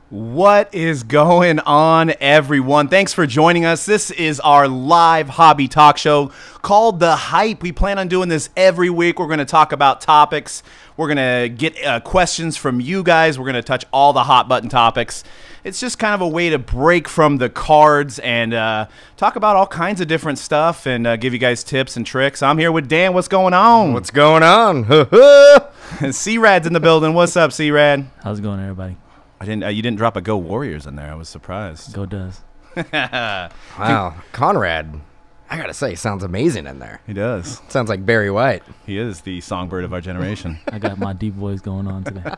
What is going on, everyone? Thanks for joining us. This is our live hobby talk show called The Hype. We plan on doing this every week. We're going to talk about topics. We're going to get questions from you guys. We're going to touch all the hot button topics. It's just kind of a way to break from the cards and talk about all kinds of different stuff and give you guys tips and tricks. I'm here with Dan. What's going on? What's going on? C-Rad's in the building. What's up, C-Rad? How's it going, everybody? You didn't drop a Go Warriors in there. I was surprised. Go does. Wow, Conrad, I gotta say, sounds amazing in there. He does. Sounds like Barry White. He is the songbird of our generation. I got my deep voice going on today.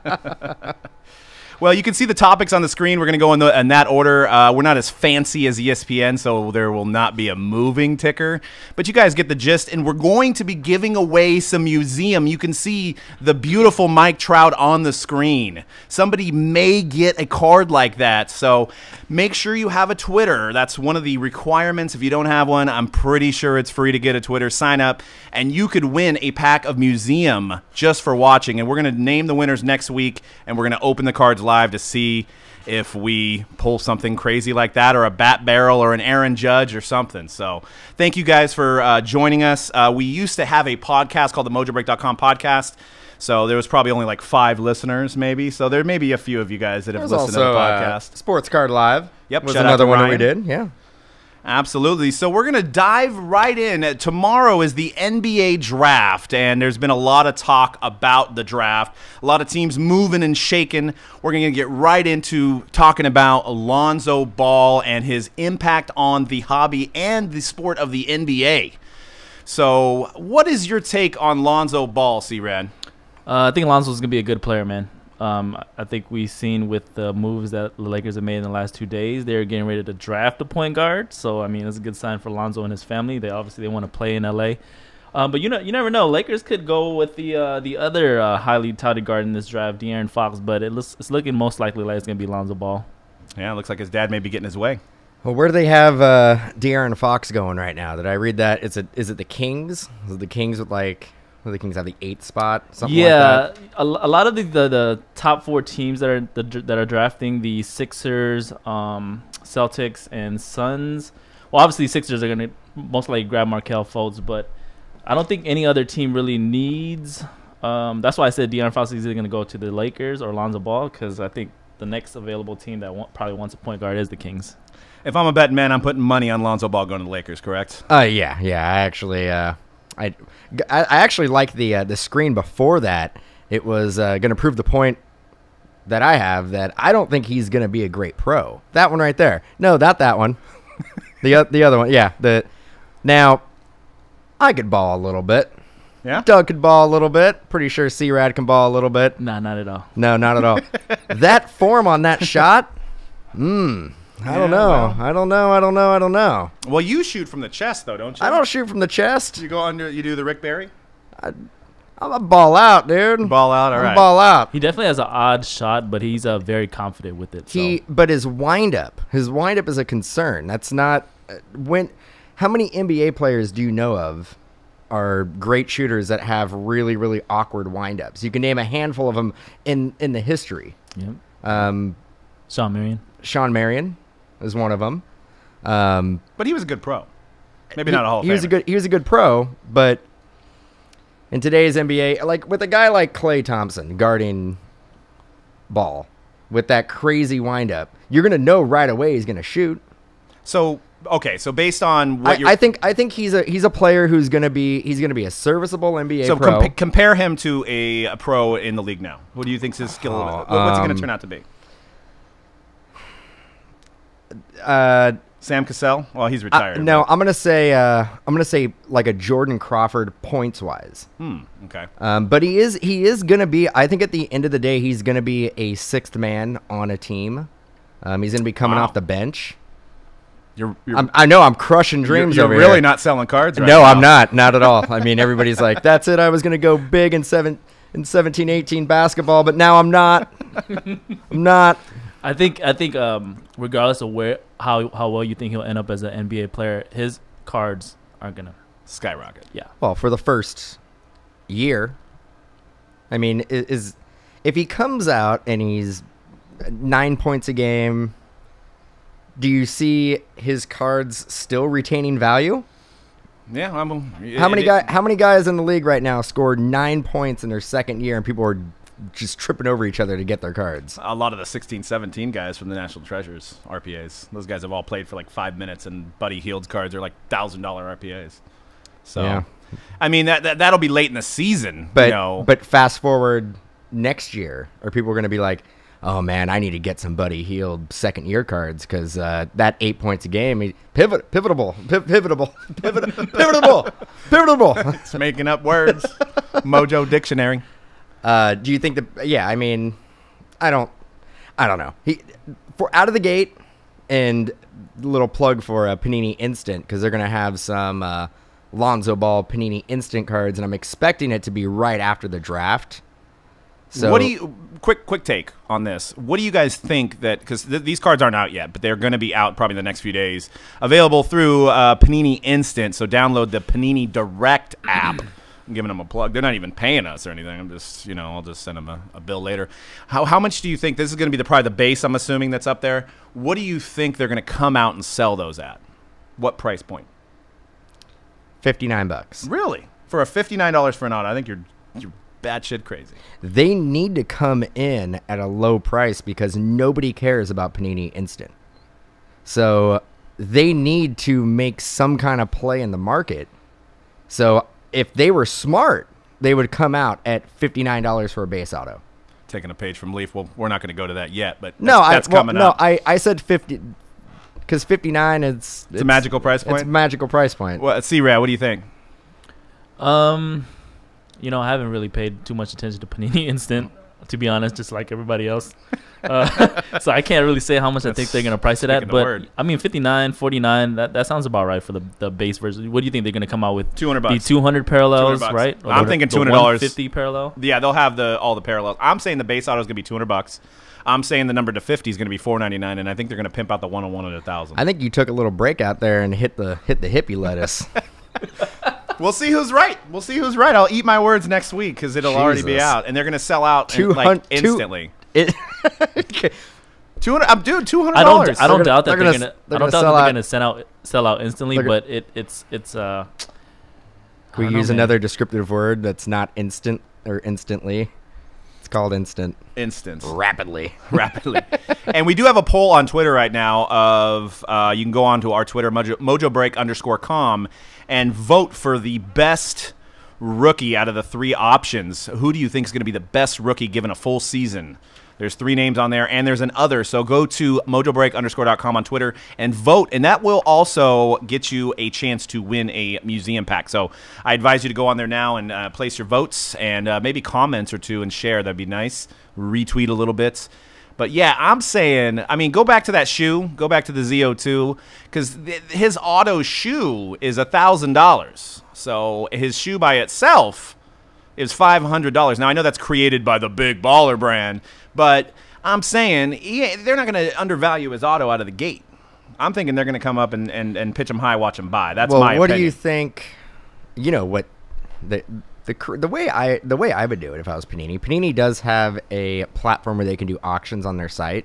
Well, you can see the topics on the screen. We're going to go in that order. We're not as fancy as ESPN, so there will not be a moving ticker. But you guys get the gist, and we're going to be giving away some museum. You can see the beautiful Mike Trout on the screen. Somebody may get a card like that, so make sure you have a Twitter. That's one of the requirements. If you don't have one, I'm pretty sure it's free to get a Twitter. Sign up, and you could win a pack of museum just for watching. And we're going to name the winners next week, and we're going to open the cards live to see if we pull something crazy like that, or a bat barrel, or an Aaron Judge, or something. So thank you guys for joining us. We used to have a podcast called the MojoBreak.com podcast. So there was probably only like 5 listeners, maybe. So there may be a few of you guys that have listened to the podcast. Sports Card Live. Yep, was another one that we did. Yeah. Absolutely. So we're going to dive right in. Tomorrow is the NBA draft, and there's been a lot of talk about the draft. A lot of teams moving and shaking. We're going to get right into talking about Lonzo Ball and his impact on the hobby and the sport of the NBA. So what is your take on Lonzo Ball, C-Rad? I think Lonzo's going to be a good player, man. I think we've seen with the moves that the Lakers have made in the last 2 days, they're getting ready to draft a point guard. So, I mean, that's a good sign for Lonzo and his family. They want to play in L.A. But you never know. Lakers could go with the other highly touted guard in this draft, De'Aaron Fox. But it's looking most likely like it's going to be Lonzo Ball. Yeah, it looks like his dad may be getting his way. Well, where do they have De'Aaron Fox going right now? Did I read that? Is it the Kings? Is it the Kings with like... The Kings have the 8th spot, something like that. A lot of the top 4 teams that are drafting, the Sixers, Celtics, and Suns. Well, obviously Sixers are going to most likely grab Markelle Fultz, but I don't think any other team really needs. That's why I said De'Aaron Fox is either going to go to the Lakers or Lonzo Ball, because I think the next available team that probably wants a point guard is the Kings. If I'm a betting man, I'm putting money on Lonzo Ball going to the Lakers, correct? Yeah. I actually. I actually like the screen before that. It was going to prove the point that I have that I don't think he's going to be a great pro. That one right there. No, not that one. the other one. Yeah. Now, I could ball a little bit. Yeah. Doug could ball a little bit. Pretty sure C-Rad can ball a little bit. Nah, not at all. No, not at all. That form on that shot. I don't know. I don't know. Well, you shoot from the chest, though, don't you? I don't shoot from the chest. You go under. You do the Rick Barry. I'm a ball out, dude. Ball out. All right. Ball out. He definitely has an odd shot, but he's very confident with it. But his windup is a concern. That's not How many NBA players do you know of are great shooters that have really, really awkward windups? You can name a handful of them in the history. Yep. Sean Marion is one of them. But he was a good pro. Maybe not a Hall of Famer. He was a good pro, but in today's NBA, like with a guy like Klay Thompson guarding Ball with that crazy windup, you're gonna know right away he's gonna shoot. So based on what I think he's a player who's gonna be a serviceable NBA pro. So compare him to a pro in the league now. What do you think his skill? What's he gonna turn out to be? Sam Cassell? Well, he's retired. No, I'm gonna say like a Jordan Crawford points wise. Okay. But he is gonna be. I think at the end of the day, he's gonna be a 6th man on a team. He's gonna be coming off the bench. I know I'm crushing dreams. You're over really here. Not selling cards right No, now. I'm not at all. I mean, everybody's like, that's it. I was gonna go big in 17-18 basketball, but now I'm not. I'm not. I think regardless of how well you think he'll end up as an NBA player, his cards are gonna skyrocket. Yeah. Well, for the first year, I mean, if he comes out and he's 9 points a game. Do you see his cards still retaining value? Yeah. How many guys in the league right now scored 9 points in their second year, and people are just tripping over each other to get their cards? A lot of the 16, 17 guys from the National Treasures RPAs. Those guys have all played for like 5 minutes, and Buddy Hield's cards are like $1,000 RPAs. So, yeah. I mean, that'll be late in the season. But but fast forward next year, are people going to be like, oh man, I need to get some Buddy Hield second year cards because that 8 points a game, pivotable. It's making up words. Mojo Dictionary. Do you think that? Yeah, I mean, I don't know. For out of the gate, and little plug for Panini Instant because they're gonna have some Lonzo Ball Panini Instant cards, and I'm expecting it to be right after the draft. So, what do you quick take on this? What do you guys think that because these cards aren't out yet, but they're going to be out probably in the next few days, available through Panini Instant. So download the Panini Direct app. I'm giving them a plug. They're not even paying us or anything. I'm just I'll just send them a bill later. How much do you think this is going to be probably the base? I'm assuming that's up there. What do you think they're going to come out and sell those at? What price point? $59. Really? For a $59 for an auto? I think you're batshit crazy. They need to come in at a low price because nobody cares about Panini Instant. So they need to make some kind of play in the market. So if they were smart, they would come out at $59 for a base auto. Taking a page from Leaf. Well, we're not going to go to that yet, but that's coming up. No, I said 50 because 59 it's a magical price point. It's a magical price point. Well, C-Rad, what do you think? I haven't really paid too much attention to Panini Instant, to be honest, just like everybody else. So I can't really say how much I think they're going to price it at. But, I mean, 59, 49, that sounds about right for the base version. What do you think they're going to come out with? $200. The 200 parallels, right? Or I'm thinking $200. 150 parallel? Yeah, they'll have all the parallels. I'm saying the base auto is going to be $200. I'm saying the number to 50 is going to be $499, and I think they're going to pimp out the 101 at $1,000. I think you took a little break out there and hit the hippie lettuce. We'll see who's right. I'll eat my words next week because it'll already be out, and they're going to sell out instantly. $200. $200. I don't doubt that they're going to sell out instantly, but it's. Can we use another descriptive word that's not instant or instantly? It's called instant. Instant. Rapidly. And we do have a poll on Twitter right now of you can go on to our Twitter, mojobreak_com, and vote for the best rookie out of the 3 options. Who do you think is going to be the best rookie given a full season? There's 3 names on there, and there's an other. So go to mojobreak_com on Twitter and vote, and that will also get you a chance to win a museum pack. So I advise you to go on there now and place your votes and maybe comments or 2 and share. That'd be nice. Retweet a little bit. But, yeah, I'm saying, go back to that shoe. Go back to the Z02 because his auto shoe is $1,000. So his shoe by itself is $500. Now, I know that's created by the Big Baller brand, but I'm saying they're not going to undervalue his auto out of the gate. I'm thinking they're going to come up and pitch him high, watch him buy. That's my opinion. What do you think? What the way I would do it if I was Panini. Panini does have a platform where they can do auctions on their site.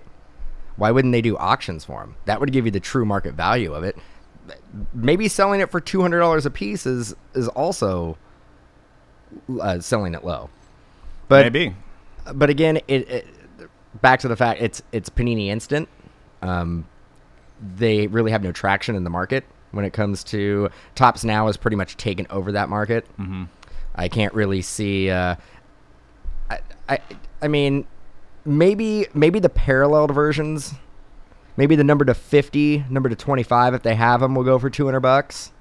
Why wouldn't they do auctions for them? That would give you the true market value of it. Maybe selling it for $200 a piece is also selling it low. But maybe. But again, it back to the fact it's Panini Instant. They really have no traction in the market when it comes to Topps Now has pretty much taken over that market. Mm-hmm. I can't really see. I mean, maybe the paralleled versions, maybe the number to 50, number to 25, if they have them, will go for $200.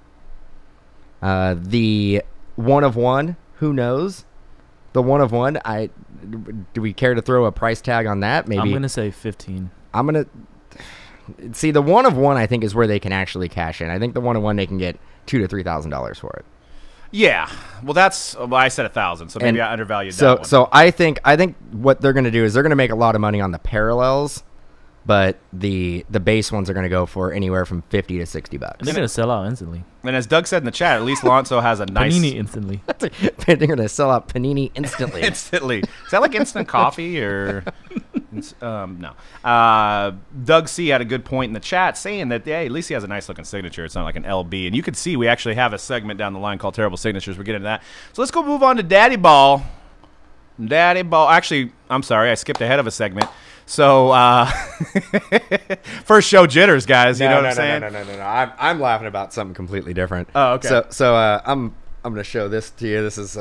The 1 of 1, who knows? The 1 of 1, do we care to throw a price tag on that? Maybe I'm gonna say 15. I'm gonna see the 1 of 1. I think is where they can actually cash in. I think the 1 of 1 they can get $2,000 to $3,000 for it. Yeah, well, I said 1,000, so maybe I undervalued that one. So I think what they're going to do is they're going to make a lot of money on the parallels, but the base ones are going to go for anywhere from $50 to $60. And they're going to sell out instantly. And as Doug said in the chat, at least Lonzo has a nice Panini instantly. They're going to sell out Panini instantly. Instantly. Is that like instant coffee or? No. Doug C had a good point in the chat saying that, hey, at least he has a nice looking signature. It's not like an LB. And you can see we actually have a segment down the line called Terrible Signatures. We're getting to that. So let's go move on to Daddy Ball. Daddy Ball. Actually, I'm sorry. I skipped ahead of a segment. So, first show jitters, guys. You know what I'm saying? No. I'm laughing about something completely different. Oh, okay. So I'm going to show this to you. This is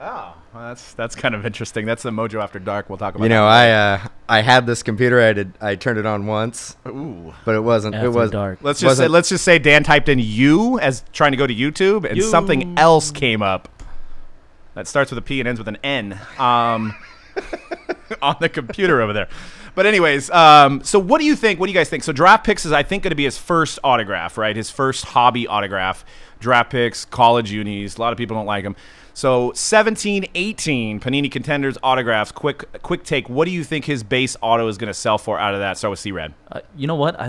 Oh, well, that's kind of interesting. That's the Mojo After Dark. We'll talk about. You know, that. I had this computer. I turned it on once. Ooh. But it wasn't. After it was dark. Let's just say Dan typed in "you" as trying to go to YouTube, and something else came up that starts with a P and ends with an N on the computer over there. But anyways, so what do you think? What do you guys think? So draft picks is, I think, going to be his first autograph, right? His first hobby autograph. Draft picks, college unis. A lot of people don't like him. So 17, 18 Panini Contenders autographs. Quick take. What do you think his base auto is going to sell for out of that? Start with C-Red. You know what?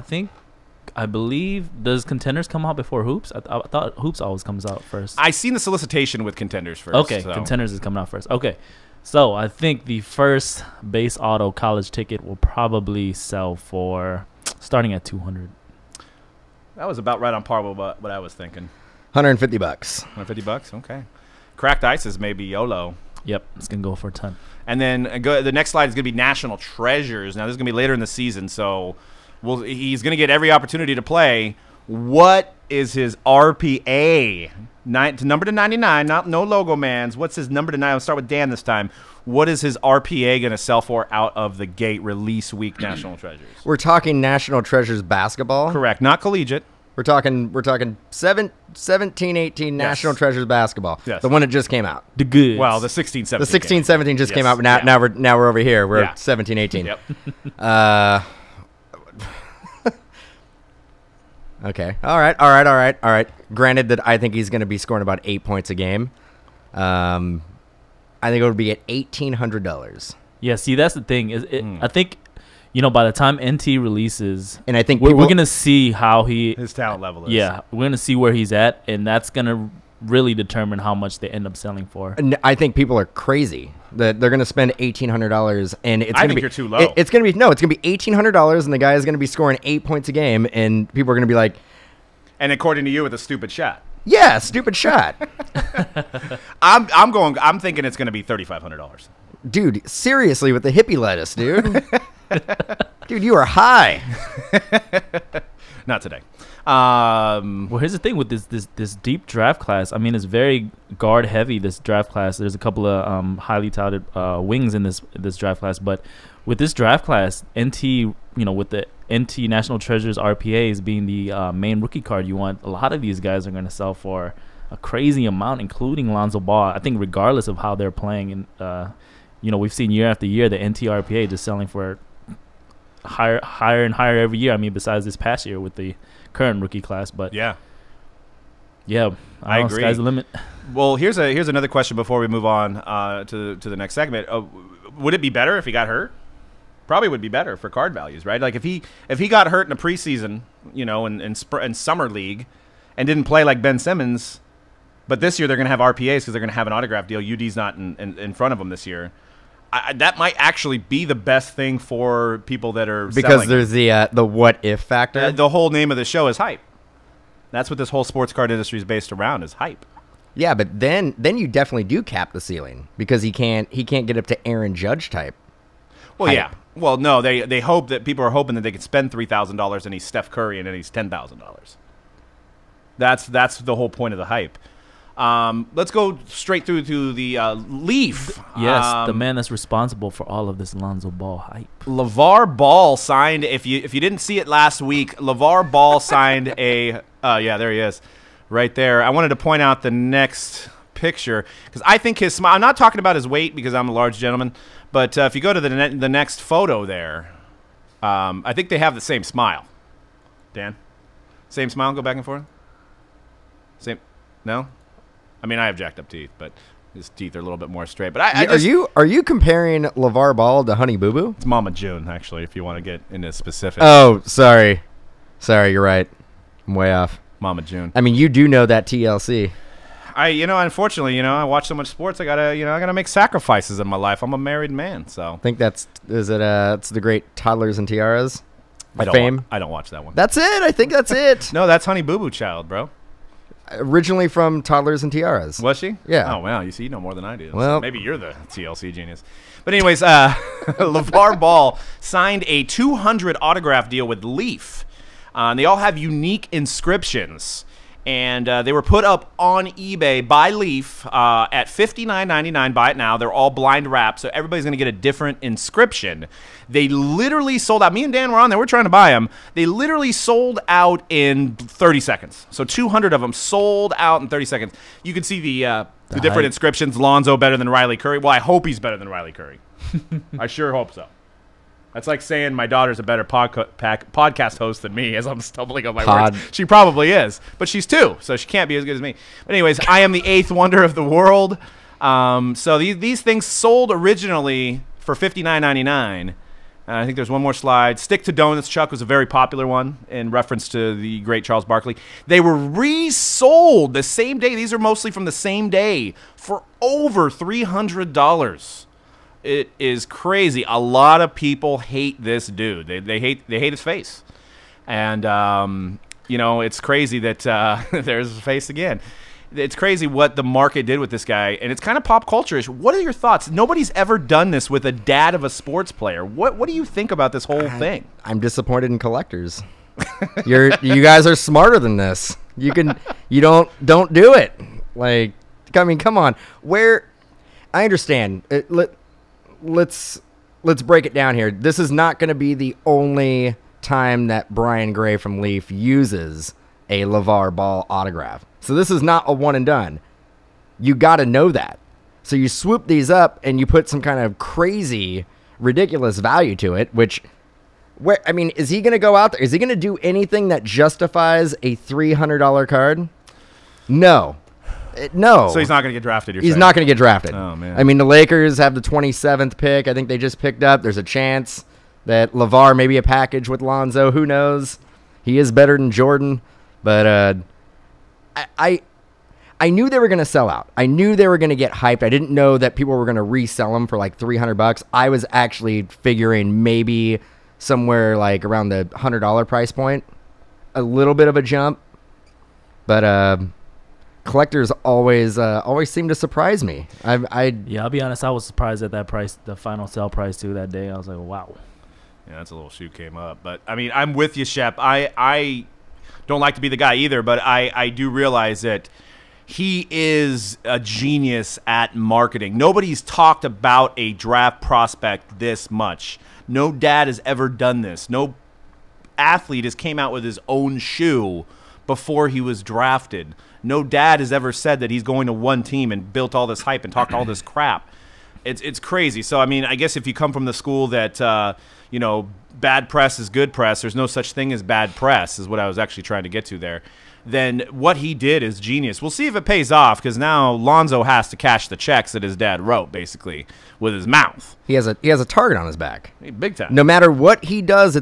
I believe, does Contenders come out before Hoops? I thought Hoops always comes out first. I seen the solicitation with Contenders first. Okay, so. Contenders is coming out first. Okay. So I think the first base auto college ticket will probably sell for starting at $200. That was about right on par with what I was thinking. $150. $150? Okay. Cracked Ices maybe YOLO. Yep, it's going to go for a ton. And then the next slide is going to be National Treasures. Now, this is going to be later in the season, so he's going to get every opportunity to play. What is his RPA? Number to 99, no logo mans. What's his number to 9? I'll start with Dan this time. What is his RPA going to sell for out of the gate release week National Treasures? We're talking National Treasures basketball. Correct, not collegiate. We're talking 17, 18 National Treasures basketball. Yes. The one that just came out. The goods. Well, the 16, 17. The 16, 17 just came out. Yes. Now we're over here. We're Yeah. 17, 18. Yep. Okay. All right. Granted that I think he's going to be scoring about 8 points a game. I think it would be at $1,800. Yeah, see, that's the thing. I think, by the time NT releases, And I think we're going to see how His talent level is. yeah, we're going to see where he's at, and that's going to really determine how much they end up selling for. I think people are crazy that they're going to spend $1,800, and it's I going to think be you're too low. It's going to be $1,800, and the guy is going to be scoring 8 points a game, and people are going to be like, And according to you, with a stupid shot. "Yeah, stupid shot." I'm thinking it's going to be $3,500. Dude, seriously, with the hippie lettuce, dude. Dude, you are high. Not today. Well, here's the thing with this deep draft class. I mean, it's very guard heavy, this draft class. There's a couple of highly touted wings in this draft class, but with this draft class, NT, with the NT National Treasures RPAs being the main rookie card you want, a lot of these guys are going to sell for a crazy amount, including Lonzo Ball. I think regardless of how they're playing, and we've seen year after year the NT RPA just selling for higher and higher every year. I mean, besides this past year with the current rookie class, but Yeah. I agree. Sky's the limit. Well, here's another question before we move on to the next segment. Would it be better if he got hurt? Probably would be better for card values, right? Like if he got hurt in a preseason, in summer league, and didn't play like Ben Simmons, but this year they're going to have RPAs because they're going to have an autograph deal. UD's not in front of them this year. That might actually be the best thing for people that are Because selling. there's the what if factor. The whole name of the show is hype. That's what this whole sports card industry is based around, is hype. Yeah, but then you definitely do cap the ceiling because he can't get up to Aaron Judge type. Well, hype. yeah. Well, no, they hope that people are hoping that they could spend $3,000 and he's Steph Curry and then he's $10,000. That's the whole point of the hype. Let's go straight through to the Leaf. Yes, the man that's responsible for all of this Lonzo Ball hype. LaVar Ball signed. If you didn't see it last week, LaVar Ball signed a. Yeah, there he is, right there. I wanted to point out the next picture because I think his smile. I'm not talking about his weight because I'm a large gentleman, but if you go to the next photo there, I think they have the same smile. Dan, same smile. Go back and forth. Same. No. I mean, I have jacked up teeth, but his teeth are a little bit more straight. But are you comparing LaVar Ball to Honey Boo Boo? It's Mama June, actually, if you want to get into specifics. Oh, sorry, you're right. I'm way off. Mama June. I mean, you do know that TLC. Unfortunately, I watch so much sports. I gotta make sacrifices in my life. I'm a married man, so I think it's the great Toddlers and Tiaras. I don't watch that one. That's it. I think that's it. No, that's Honey Boo Boo Child, bro. Originally from Toddlers and Tiaras. Was she? Yeah. Oh, wow. You see, you know more than I do. Well, so maybe you're the TLC genius. But anyways, LaVar Ball signed a 200 autograph deal with Leaf. And they all have unique inscriptions. And they were put up on eBay by Leaf at $59.99. Buy it now. They're all blind wrapped, so everybody's going to get a different inscription. They literally sold out. Me and Dan were on there. We're trying to buy them. They literally sold out in 30 seconds. So 200 of them sold out in 30 seconds. You can see the different inscriptions. Lonzo better than Riley Curry. Well, I hope he's better than Riley Curry. I sure hope so. That's like saying my daughter's a better podcast host than me as I'm stumbling on my words. She probably is, but she's 2, so she can't be as good as me. But anyways, I am the 8th wonder of the world. So these things sold originally for $59.99. I think there's one more slide. Stick to Donuts, Chuck, was a very popular one in reference to the great Charles Barkley. They were resold the same day. These are mostly from the same day for over $300. It is crazy. A lot of people hate this dude. They hate his face, and it's crazy that there's his face again. It's crazy what the market did with this guy, and it's kind of pop culture-ish. What are your thoughts? Nobody's ever done this with a dad of a sports player. What do you think about this whole thing? I'm disappointed in collectors. You guys are smarter than this. You don't do it. Like, I mean, come on. I understand. Let's break it down here. This is not going to be the only time that Brian Gray from Leaf uses a LaVar Ball autograph. So this is not a one and done. You got to know that. So you swoop these up and you put some kind of crazy, ridiculous value to it, is he going to go out there? Is he going to do anything that justifies a $300 card? No. No. So he's not going to get drafted, He's not going to get drafted. Oh, man. I mean, the Lakers have the 27th pick. I think they just picked up. There's a chance that LaVar may be a package with Lonzo. Who knows? He is better than Jordan. But I knew they were going to sell out. I knew they were going to get hyped. I didn't know that people were going to resell them for like $300. I was actually figuring maybe somewhere like around the $100 price point. A little bit of a jump. But collectors always seem to surprise me. I'll be honest. I was surprised at that price, the final sell price too that day. I was like, wow. Yeah, that's a little shoe came up. But I mean, I'm with you, Shep. I don't like to be the guy either, but I do realize that he is a genius at marketing. Nobody's talked about a draft prospect this much. No dad has ever done this. No athlete has came out with his own shoe before he was drafted. No dad has ever said that he's going to one team and built all this hype and talked all this crap. It's crazy. So, I mean, I guess if you come from the school that, bad press is good press, there's no such thing as bad press is what I was actually trying to get to there, then what he did is genius. We'll see if it pays off because now Lonzo has to cash the checks that his dad wrote, basically, with his mouth. He has a target on his back. Big time. No matter what he does,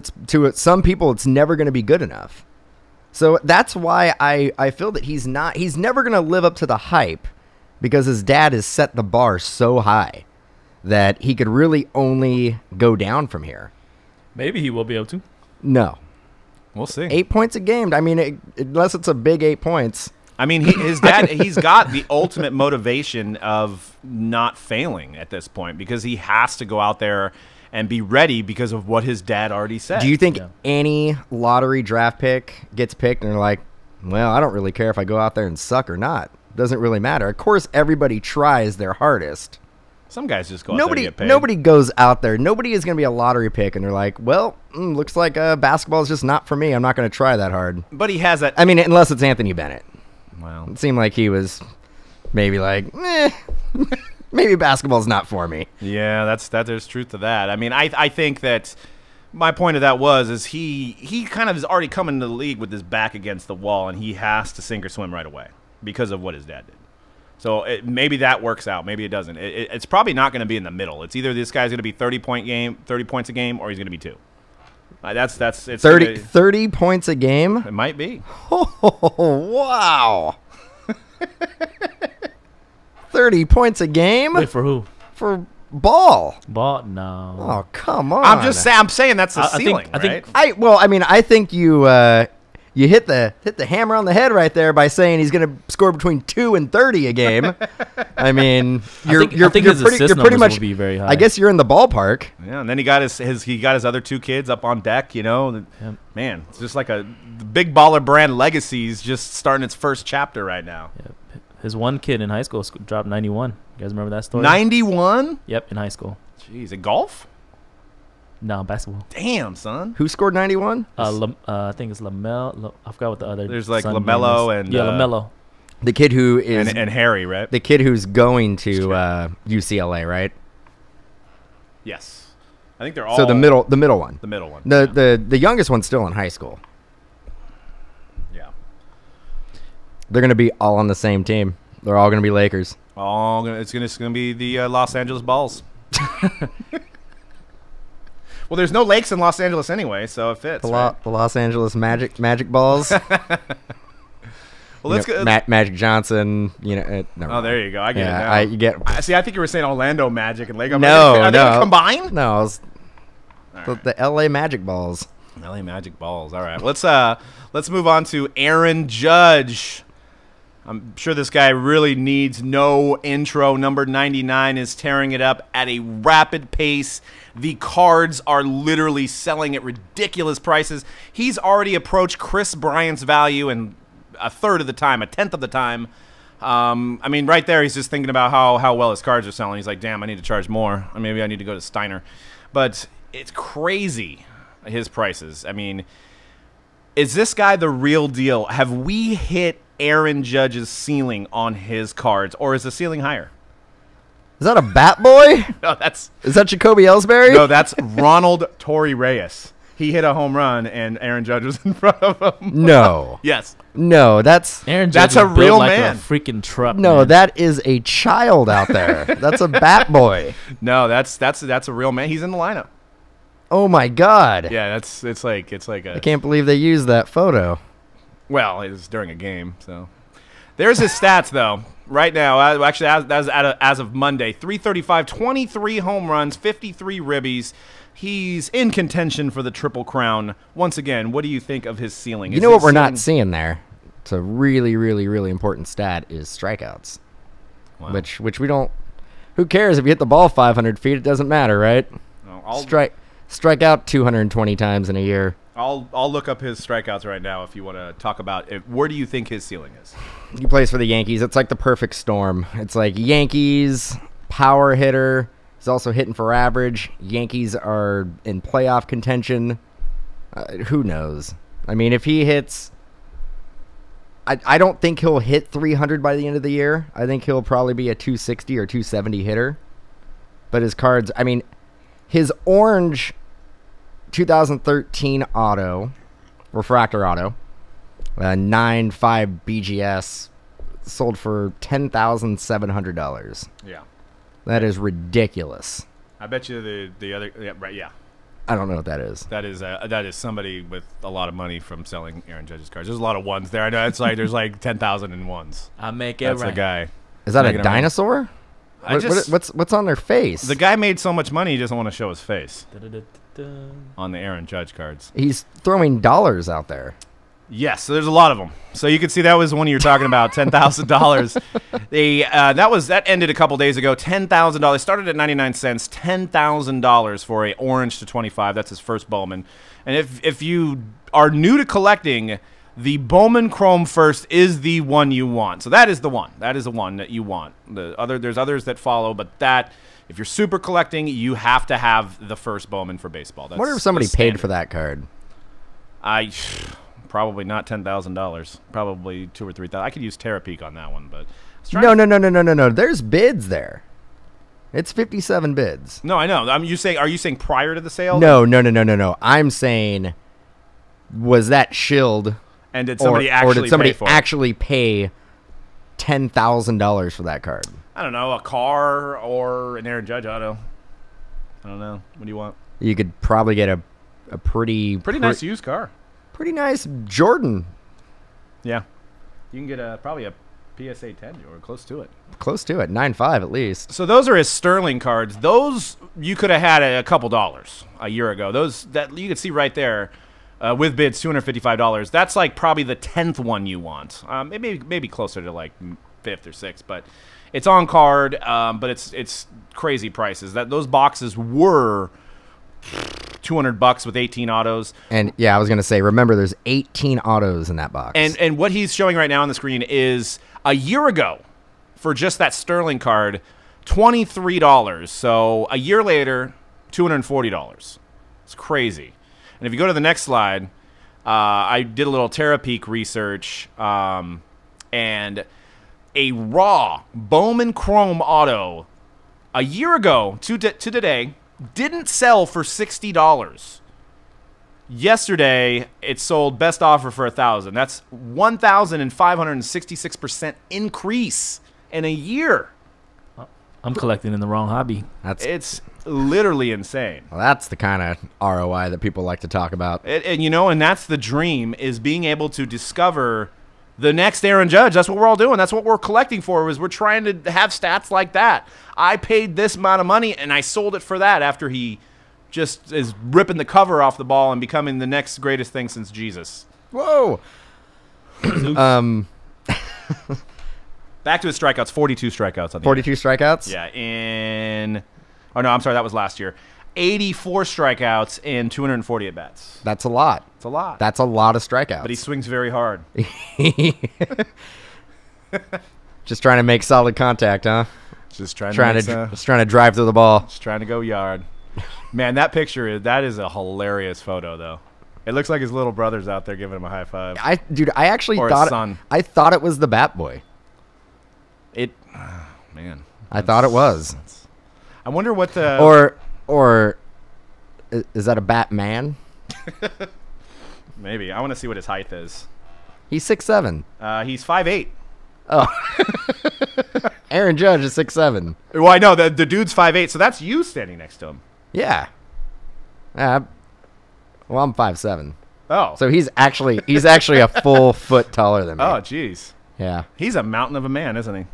some people, it's never going to be good enough. So that's why I feel that he's never going to live up to the hype because his dad has set the bar so high that he could really only go down from here. Maybe he will be able to. No. We'll see. 8 points a game. I mean, unless it's a big 8 points. I mean, his dad, he's got the ultimate motivation of not failing at this point because he has to go out there and be ready because of what his dad already said. Do you think any lottery draft pick gets picked and they're like, well, I don't really care if I go out there and suck or not. Doesn't really matter. Of course, everybody tries their hardest. Some guys just go out there and get paid. Nobody goes out there. Nobody is going to be a lottery pick, and they're like, well, looks like basketball is just not for me. I'm not going to try that hard. But he has that. I mean, unless it's Anthony Bennett. Wow. It seemed like he was maybe like, maybe basketball's not for me. Yeah, there's truth to that. I mean, I think that my point of that is he kind of has already come into the league with his back against the wall, and he has to sink or swim right away because of what his dad did. So maybe that works out. Maybe it doesn't. It's probably not going to be in the middle. It's either this guy's going to be 30 points a game, or he's going to be 2. It's 30 points a game? It might be. Oh, wow. 30 points a game Wait, for who? for Ball. Ball? No. Oh, come on. I'm saying that's the ceiling, I think right? I think you you hit the hammer on the head right there by saying he's going to score between 2 and 30 a game. I mean, I think his assist pretty numbers much will be very high. I guess you're in the ballpark. Yeah, and then he got his other 2 kids up on deck. You know, Yep. man, it's just like the big baller brand legacy's just starting its first chapter right now. Yep. His one kid in high school dropped 91. You guys remember that story? 91. Yep, in high school. Jeez, in golf? No, basketball. Damn, son. Who scored 91? I think it's Lamelo. I forgot what the other. There's like son LaMelo name is. and LaMelo. The kid who is and Harry, right? the kid who's going to UCLA, right? Yes, I think they're all. So the middle one. The middle one. Yeah. The youngest one's still in high school. Yeah. They're gonna be all on the same team. They're all gonna be Lakers. It's gonna be the Los Angeles Balls. Well, there's no lakes in Los Angeles anyway, so it fits. The Los Angeles Magic Balls. Well, let's go. Magic Johnson. Never Oh, mind. there you go. I get it now. you get. I think you were saying Orlando Magic and Lake. No, are they no. combined? No, it was All the, right. the LA Magic Balls. LA Magic Balls. All right, let's move on to Aaron Judge. I'm sure this guy really needs no intro. Number 99 is tearing it up at a rapid pace. The cards are literally selling at ridiculous prices. He's already approached Chris Bryant's value in a third of the time, a tenth of the time. I mean, right there, he's just thinking about how well his cards are selling. He's like, damn, I need to charge more. Or maybe I need to go to Steiner. But it's crazy, his prices. I mean, is this guy the real deal? Have we hit Aaron Judge's ceiling on his cards, or is the ceiling higher? Is that a bat boy? No, Is that Jacoby Ellsbury? no, that's Ronald Torrey Reyes. He hit a home run, and Aaron Judge was in front of him. No. Yes. No, that's Aaron Judge That's a is built real like man. a freaking truck. no, man. that is a child out there. That's a bat boy. No, that's a real man. He's in the lineup. Oh my God. Yeah, it's like I can't believe they used that photo. well, it was during a game, so there's his stats though. Right now, actually, as of Monday, 335, 23 home runs, 53 ribbies. He's in contention for the Triple Crown. Once again, what do you think of his ceiling? You know what we're not seeing there? It's a really, really, really important stat is strikeouts. Wow. Which we don't. Who cares if you hit the ball 500 feet? It doesn't matter, right? No, Strike out 220 times in a year. I'll look up his strikeouts right now if you want to talk about it. Where do you think his ceiling is? He plays for the Yankees. It's like the perfect storm. It's like Yankees, power hitter. He's also hitting for average. Yankees are in playoff contention. Who knows? I mean, if he hits... I don't think he'll hit 300 by the end of the year. I think he'll probably be a 260 or 270 hitter. But his cards... I mean, his orange 2013 auto, refractor auto, 9.5 BGS, sold for $10,700. Yeah. That is ridiculous. I bet you the other right I don't know what that is. that is somebody with a lot of money from selling Aaron Judge's cards. There's a lot of ones there. I know it's like there's like 10,000 in ones. I make it That's right. the guy. Is that Making a it right. dinosaur? What's on their face? The guy made so much money he doesn't want to show his face Da-da-da-da-da. on the Aaron Judge cards. He's throwing dollars out there. Yes, so there's a lot of them. So you can see that was one you were talking about, $10,000. That ended a couple days ago. $10,000 started at 99 cents. $10,000 for a orange to 25. That's his first Bowman. And if you are new to collecting, the Bowman Chrome first is the one you want. So that is the one. That is the one that you want. There's others that follow, but that if you're super collecting, you have to have the first Bowman for baseball. I wonder if somebody paid for that card. Probably not $10,000. Probably $2,000 or $3,000. I could use Terapeak on that one, but No. There's bids there. It's 57 bids. no, I know. Are you saying prior to the sale? No. I'm saying, was that shilled? And did Or somebody did somebody pay for it? actually pay $10,000 for that card? I don't know, a car or an Aaron Judge auto. I don't know. What do you want? You could probably get a pretty Nice used car. pretty nice Jordan. Yeah, you can get probably a PSA 10 or close to it. Close to it, 9.5 at least. So those are his Sterling cards. Those you could have had a couple dollars a year ago. Those that you can see right there with bids, $255. That's like probably the 10th one you want. Maybe closer to like 5th or 6th, but it's on card. But it's crazy prices. Those boxes were $200 with 18 autos. And yeah, I was gonna say, remember, there's 18 autos in that box. And what he's showing right now on the screen is a year ago for just that Sterling card, $23. So a year later, $240. It's crazy. And if you go to the next slide, I did a little TerraPeak research, and a raw Bowman Chrome auto a year ago to today didn't sell for $60. Yesterday, it sold best offer for $1,000. That's 1,566% increase in a year. I'm collecting in the wrong hobby. It's literally insane. Well, that's the kind of ROI that people like to talk about. And that's the dream, is being able to discover the next Aaron Judge. That's what we're all doing. That's what we're collecting for, is we're trying to have stats like that. I paid this amount of money, and I sold it for that after he just is ripping the cover off the ball and becoming the next greatest thing since Jesus. Whoa. Back to his strikeouts, 42 strikeouts on the 42 year. strikeouts? Yeah, oh no, I'm sorry, that was last year. 84 strikeouts and 240 at-bats. That's a lot. It's a lot. That's a lot of strikeouts. But he swings very hard. Just trying to make solid contact, huh? Just trying to drive through the ball. Just trying to go yard. Man, that picture, that is a hilarious photo, though. It looks like his little brother's out there giving him a high five. I actually or thought his son. I thought it was the Bat Boy. Man. I thought it was. I wonder what the... Or is that a Batman? Maybe. I want to see what his height is. He's 6'7". He's 5'8". Oh. Aaron Judge is 6'7". Well, I know. The dude's 5'8", so that's you standing next to him. Yeah. Well, I'm 5'7". Oh. So he's actually a full foot taller than me. Oh, jeez. Yeah. He's a mountain of a man, isn't he?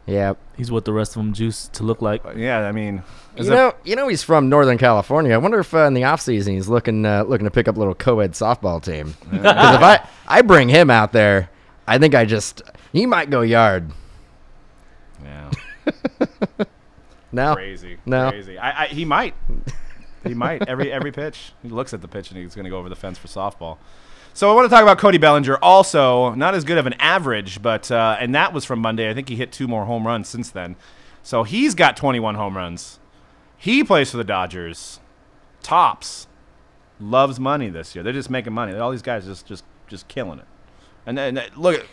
Yeah. He's what the rest of them juice to look like. Yeah, I mean... You know he's from Northern California. I wonder if in the offseason he's looking to pick up a little co-ed softball team. Because if I bring him out there, I think he might go yard. Yeah. No? Crazy. No? Crazy. He might. He might. Every pitch. He looks at the pitch and he's going to go over the fence for softball. So I want to talk about Cody Bellinger. Also, not as good of an average, but and that was from Monday. I think he hit 2 more home runs since then. So he's got 21 home runs. He plays for the Dodgers. Tops. Loves money this year. They're just making money. All these guys just killing it. And then look,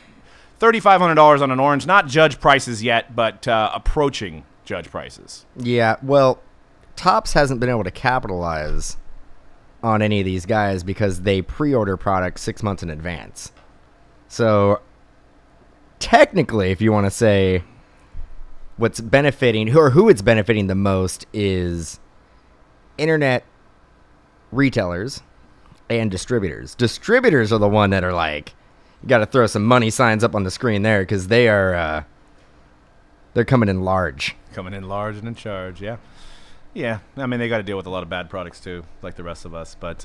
$3,500 on an orange. Not Judge prices yet, but approaching Judge prices. Yeah, well, Topps hasn't been able to capitalize on any of these guys because they pre-order products 6 months in advance. So technically, if you want to say what's benefiting, who it's benefiting the most is internet retailers and distributors. Distributors are the one that are like, you got to throw some money signs up on the screen there because they're coming in large. Coming in large and in charge, yeah. Yeah, I mean, they got to deal with a lot of bad products, too, like the rest of us. But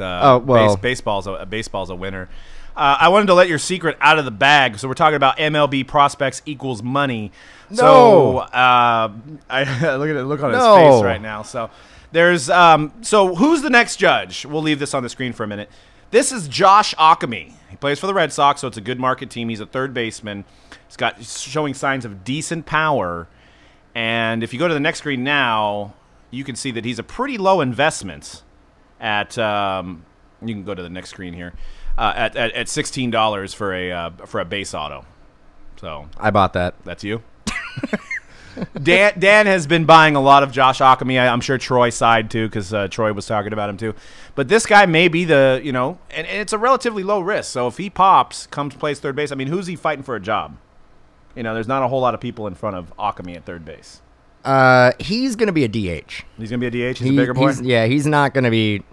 baseball's a winner. I wanted to let your secret out of the bag. So we're talking about MLB prospects equals money. No. So I look at the look on his face right now. So there's so who's the next Judge? We'll leave this on the screen for a minute. This is Josh Ockamy. He plays for the Red Sox, so it's a good market team. He's a third baseman. He's showing signs of decent power. And if you go to the next screen now, you can see that he's a pretty low investment at you can go to the next screen here at $16 for a base auto. So I bought that. That's you. Dan has been buying a lot of Josh Ockamy. I'm sure Troy sighed too because Troy was talking about him too. But this guy may be and it's a relatively low risk. So if he pops, plays third base, I mean, who's he fighting for a job? There's not a whole lot of people in front of Ockamy at third base. He's gonna be a DH. He's gonna be a DH. He's a bigger boy. He's not gonna be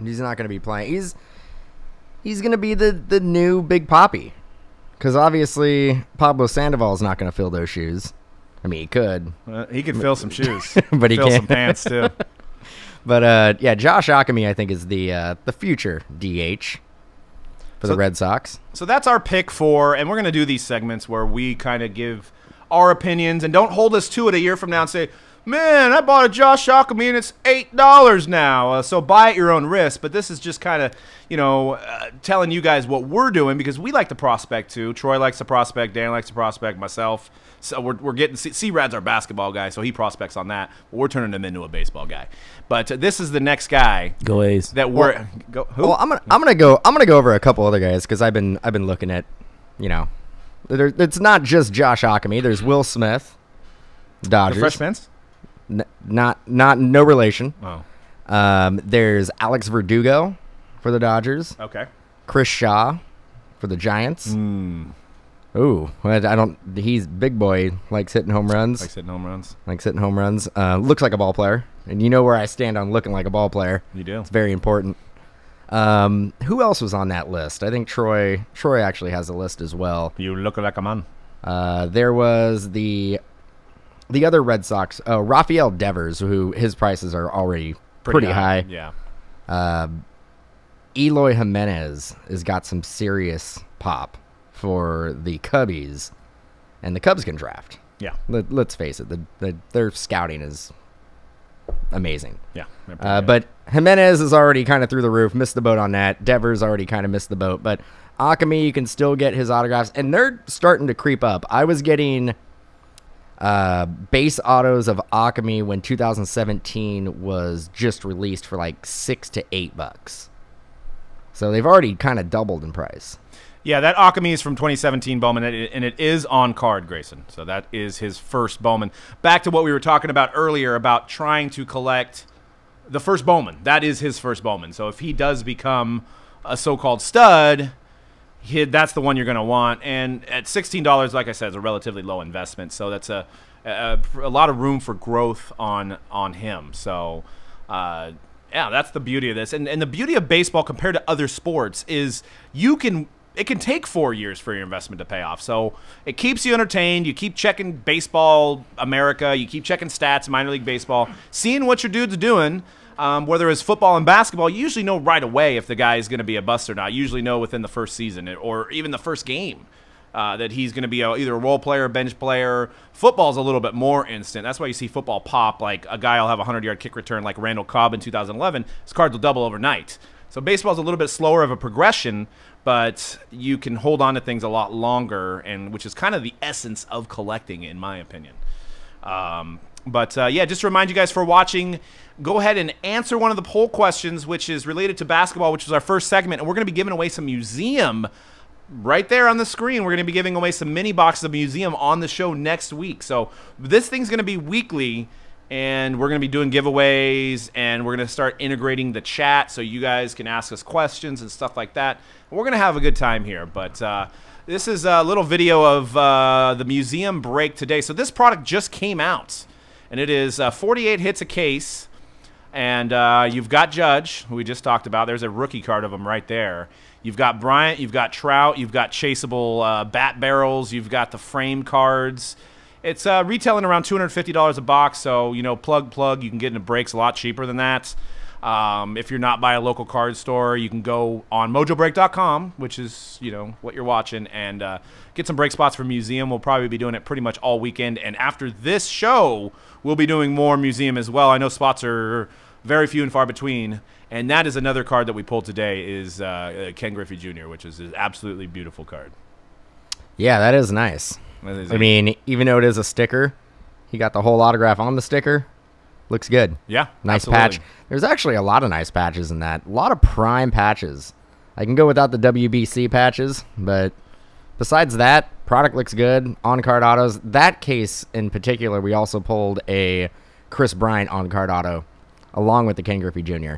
playing. He's gonna be the new Big Papi. because obviously Pablo Sandoval's not going to fill those shoes. I mean, he could. He could fill some shoes, but he fill can't. some pants too. But yeah, Josh Ockamy, I think, is the future DH for the Red Sox. So that's our pick for, and we're going to do these segments where we kind of give our opinions, and don't hold us to it a year from now and say, man, I bought a Josh Ockamy and it's $8 now, so buy at your own risk. But this is just kind of, telling you guys what we're doing, because we like to prospect too. Troy likes to prospect, Dan likes to prospect, myself. So we're getting C-Rad's our basketball guy, so he prospects on that. But we're turning him into a baseball guy. But this is the next guy. Go A's. That we're who? Well, I'm gonna go over a couple other guys because I've been looking at, it's not just Josh Ockamy. There's Will Smith, Dodgers. The Fresh Prince? No relation. Oh. There's Alex Verdugo for the Dodgers. Okay. Chris Shaw for the Giants. Ooh, he's big boy, likes hitting home runs. Likes hitting home runs. Looks like a ball player. And you know where I stand on looking like a ball player. You do. It's very important. Who else was on that list? I think Troy actually has a list as well. You look like a man. There was the other Red Sox, Rafael Devers, who his prices are already pretty high. Yeah. Eloy Jimenez has got some serious pop for the Cubbies, and the Cubs can draft. Yeah. Let's face it, their scouting is amazing. Yeah. But Jimenez is already kind of through the roof, missed the boat on that. Devers already kind of missed the boat, but Ockamy, you can still get his autographs, and they're starting to creep up. I was getting base autos of Ockamy when 2017 was just released for like $6 to $8. So they've already kind of doubled in price. Yeah, that Ockamy is from 2017 Bowman, and it is on card, Grayson. So that is his first Bowman. Back to what we were talking about earlier about trying to collect the first Bowman. That is his first Bowman. So if he does become a so-called stud, that's the one you're going to want. And at $16, like I said, is a relatively low investment. So that's a lot of room for growth on him. So, yeah, that's the beauty of this. And the beauty of baseball compared to other sports is it can take 4 years for your investment to pay off. So it keeps you entertained. You keep checking Baseball America. You keep checking stats, minor league baseball, seeing what your dude's doing. Whether it's football and basketball, you usually know right away if the guy is going to be a bust or not. You usually know within the first season or even the first game that he's going to be either a role player, bench player. Football's a little bit more instant. That's why you see football pop. Like a guy will have a 100-yard kick return like Randall Cobb in 2011. His cards will double overnight. So baseball's a little bit slower of a progression, but you can hold on to things a lot longer, and which is kind of the essence of collecting, in my opinion. Yeah, just to remind you guys for watching, go ahead and answer one of the poll questions, which is related to basketball, which was our first segment, and we're going to be giving away some museum right there on the screen. We're going to be giving away some mini boxes of museum on the show next week. So this thing's going to be weekly, and we're going to be doing giveaways, and we're going to start integrating the chat so you guys can ask us questions and stuff like that. We're going to have a good time here, but this is a little video of the museum break today. So this product just came out, and it is 48 hits a case, and you've got Judge, who we just talked about. There's a rookie card of him right there. You've got Bryant, you've got Trout, you've got chaseable bat barrels, you've got the frame cards. It's retailing around $250 a box, so, plug, you can get into breaks a lot cheaper than that. If you're not by a local card store, you can go on mojobreak.com, which is, what you're watching, and get some break spots for museum. We'll probably be doing it pretty much all weekend, and after this show, we'll be doing more museum as well. I know spots are very few and far between, and that is another card that we pulled today is Ken Griffey Jr., which is an absolutely beautiful card. Yeah, that is nice. I mean, even though it is a sticker, he got the whole autograph on the sticker. Looks good. Yeah, nice absolutely. Patch. There's actually a lot of nice patches in that. A lot of prime patches. I can go without the WBC patches, but besides that, product looks good. On-card autos. That case in particular, we also pulled a Chris Bryant on-card auto, along with the Ken Griffey Jr.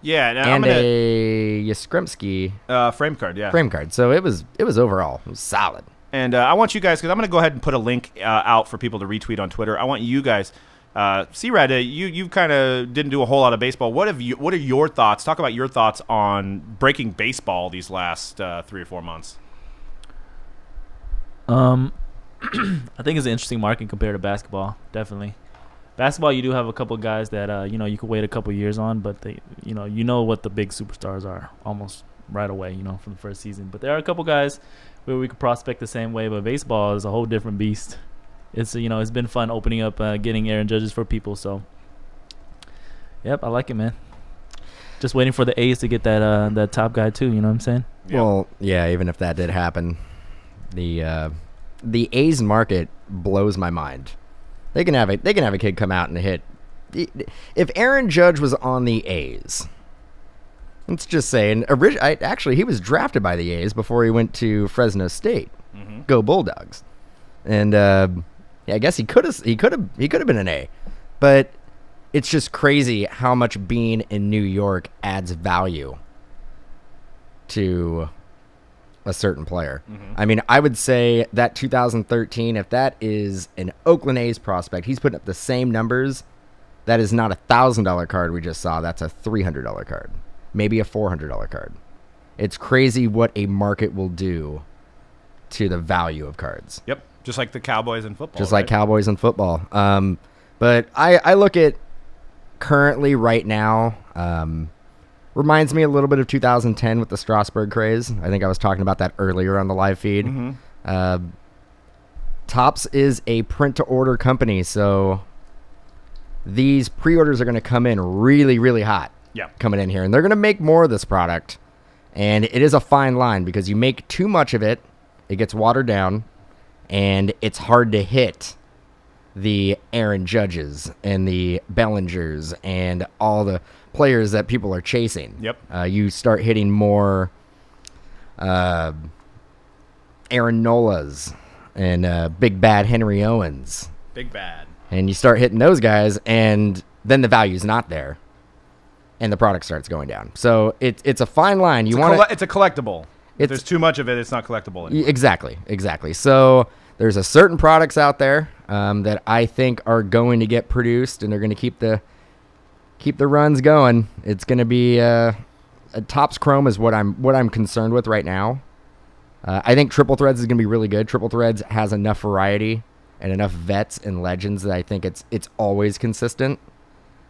Yeah, and a Yastrzemski frame card. Yeah, frame card. So it was overall solid. And I want you guys, because I'm going to go ahead and put a link out for people to retweet on Twitter. I want you guys, C-Rad, you kind of didn't do a whole lot of baseball. What are your thoughts? Talk about your thoughts on breaking baseball these last 3 or 4 months. I think it's an interesting market compared to basketball. Definitely, basketball you do have a couple guys that you could wait a couple years on, but they you know what the big superstars are almost right away. From the first season. But there are a couple guys where we could prospect the same way. But baseball is a whole different beast. It's it's been fun opening up, getting Aaron Judges for people. So, yep, I like it, man. Just waiting for the A's to get that top guy too. You know what I'm saying? Yep. Well, yeah. Even if that did happen, the A's market blows my mind. They can have a kid come out and hit. If Aaron Judge was on the A's, let's just say, and actually he was drafted by the A's before he went to Fresno State. Mm-hmm. Go Bulldogs! And yeah, I guess he could have been an A, but it's just crazy how much being in New York adds value to a certain player. Mm-hmm. I mean, I would say that 2013, if that is an Oakland A's prospect, he's putting up the same numbers. That is not a $1,000 card we just saw. That's a $300 card, maybe a $400 card. It's crazy what a market will do to the value of cards. Yep. Just like the Cowboys in football. Just like Cowboys in football. But I look at currently right now, reminds me a little bit of 2010 with the Strasburg craze. I think I was talking about that earlier on the live feed. Mm-hmm. Topps is a print-to-order company, so these pre-orders are going to come in really, really hot. Yeah. Coming in here. And they're going to make more of this product. And it is a fine line because you make too much of it, it gets watered down, and it's hard to hit the Aaron Judges and the Bellingers and all the players that people are chasing. Yep. You start hitting more Aaron Nolas and Big Bad Henry Owens. Big Bad. And you start hitting those guys, and then the value's not there, and the product starts going down. So it's a fine line. It's a collectible. If there's too much of it, it's not collectible anymore. Exactly. So there's a certain products out there that I think are going to get produced, and they're going to keep the runs going. It's going to be Topps Chrome is what I'm concerned with right now. I think Triple Threads is going to be really good. Triple Threads has enough variety and enough vets and legends that I think it's always consistent.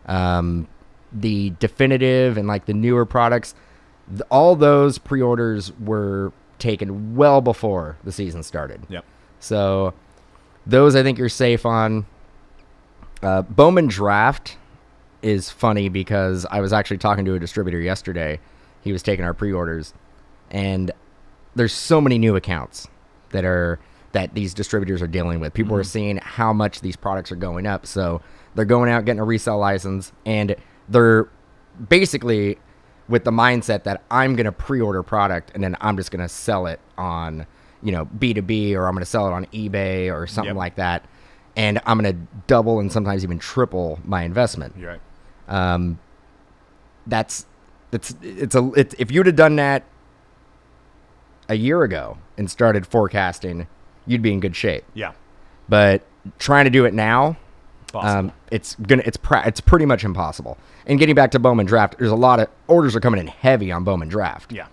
The definitive and like the newer products, all those pre-orders were taken well before the season started. Yep. So those I think you're safe on. Bowman Draft is funny because I was actually talking to a distributor yesterday. He was taking our pre-orders, and there's so many new accounts that these distributors are dealing with. People are seeing how much these products are going up, so they're going out getting a resale license, and they're basically with the mindset that I'm going to pre-order product and then I'm just going to sell it on, B2B, or I'm going to sell it on eBay or something like that, and I'm going to double and sometimes even triple my investment. You're right. If you'd have done that a year ago and started forecasting, you'd be in good shape. Yeah. But trying to do it now, it's pretty much impossible. And getting back to Bowman Draft, there's a lot of orders are coming in heavy on Bowman Draft. Yeah.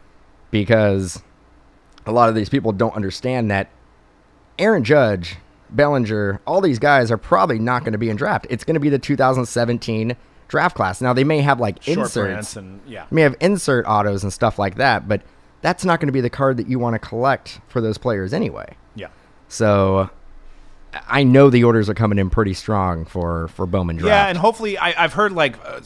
Because a lot of these people don't understand that Aaron Judge, Bellinger, all these guys are probably not going to be in draft. It's going to be the 2017 draft class. Now they may have like short inserts, and may have insert autos and stuff like that, but that's not going to be the card that you want to collect for those players anyway. Yeah. So I know the orders are coming in pretty strong for Bowman Draft. Yeah, and hopefully I've heard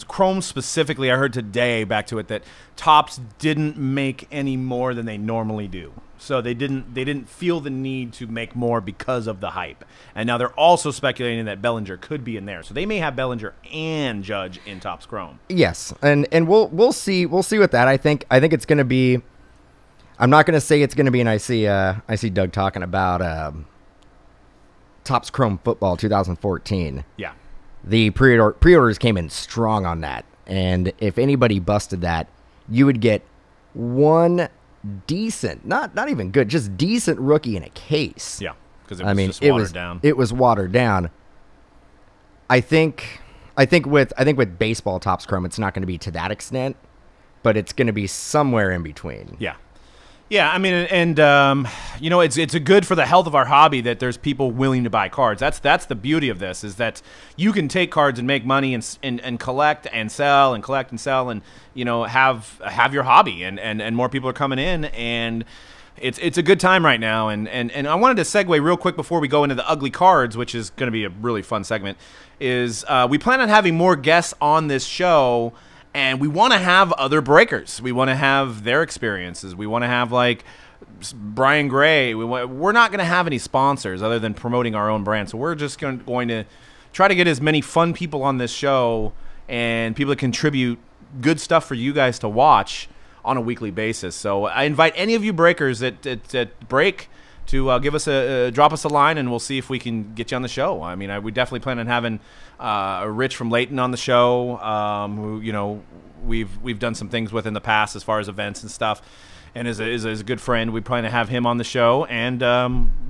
Chrome specifically, I heard today back to it that Topps didn't make any more than they normally do. So they didn't feel the need to make more because of the hype. And now they're also speculating that Bellinger could be in there. So they may have Bellinger and Judge in Topps Chrome. Yes. And we'll see with that. I think it's going to be, I'm not going to say it's going to be, and I see Doug talking about Topps Chrome Football 2014. Yeah. The pre-orders came in strong on that. And if anybody busted that, you would get one decent, not even good, just decent rookie in a case. Yeah, because just watered down. It was watered down. I think with baseball Topps Chrome, it's not going to be to that extent, but it's going to be somewhere in between. Yeah. Yeah, I mean, and you know, it's a good for the health of our hobby that there's people willing to buy cards. That's the beauty of this, is that you can take cards and make money and collect and sell and collect and sell, and you know, have your hobby, and more people are coming in, and it's a good time right now. And I wanted to segue real quick before we go into the ugly cards, which is going to be a really fun segment. Is we plan on having more guests on this show. And we want to have other breakers. We want to have their experiences. We want to have, like, Brian Gray. We're not going to have any sponsors other than promoting our own brand. So we're just going to try to get as many fun people on this show and people that contribute good stuff for you guys to watch on a weekly basis. So I invite any of you breakers that break to give us drop us a line, and we'll see if we can get you on the show. I mean, we definitely plan on having Rich from Layton on the show, who, you know, we've done some things with in the past as far as events and stuff, and is a good friend. We plan to have him on the show, and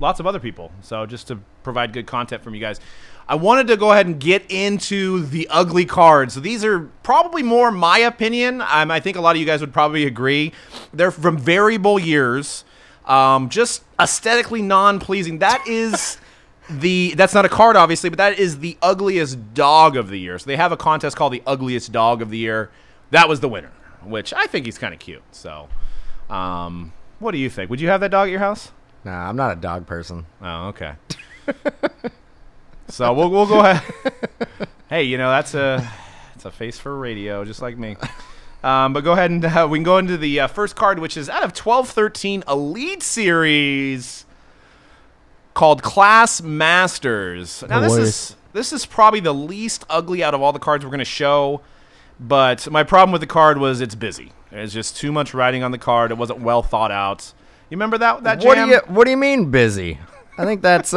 lots of other people. So just to provide good content from you guys. I wanted to go ahead and get into the ugly cards. So these are probably more my opinion. I think a lot of you guys would probably agree. They're from variable years. Just aesthetically non-pleasing. That's not a card, obviously, but that is the ugliest dog of the year. So they have a contest called the ugliest dog of the year. That was the winner, which I think he's kind of cute. So, what do you think? Would you have that dog at your house? Nah, I'm not a dog person. Oh, okay. So we'll go ahead. Hey, you know, it's a face for radio, just like me. But go ahead and we can go into the first card, which is out of 12-13 Elite Series, called Class Masters. Now this is probably the least ugly out of all the cards we're going to show, but my problem with the card was it's busy. There's just too much writing on the card. It wasn't well thought out. You remember that jam? What do you mean busy? I think that's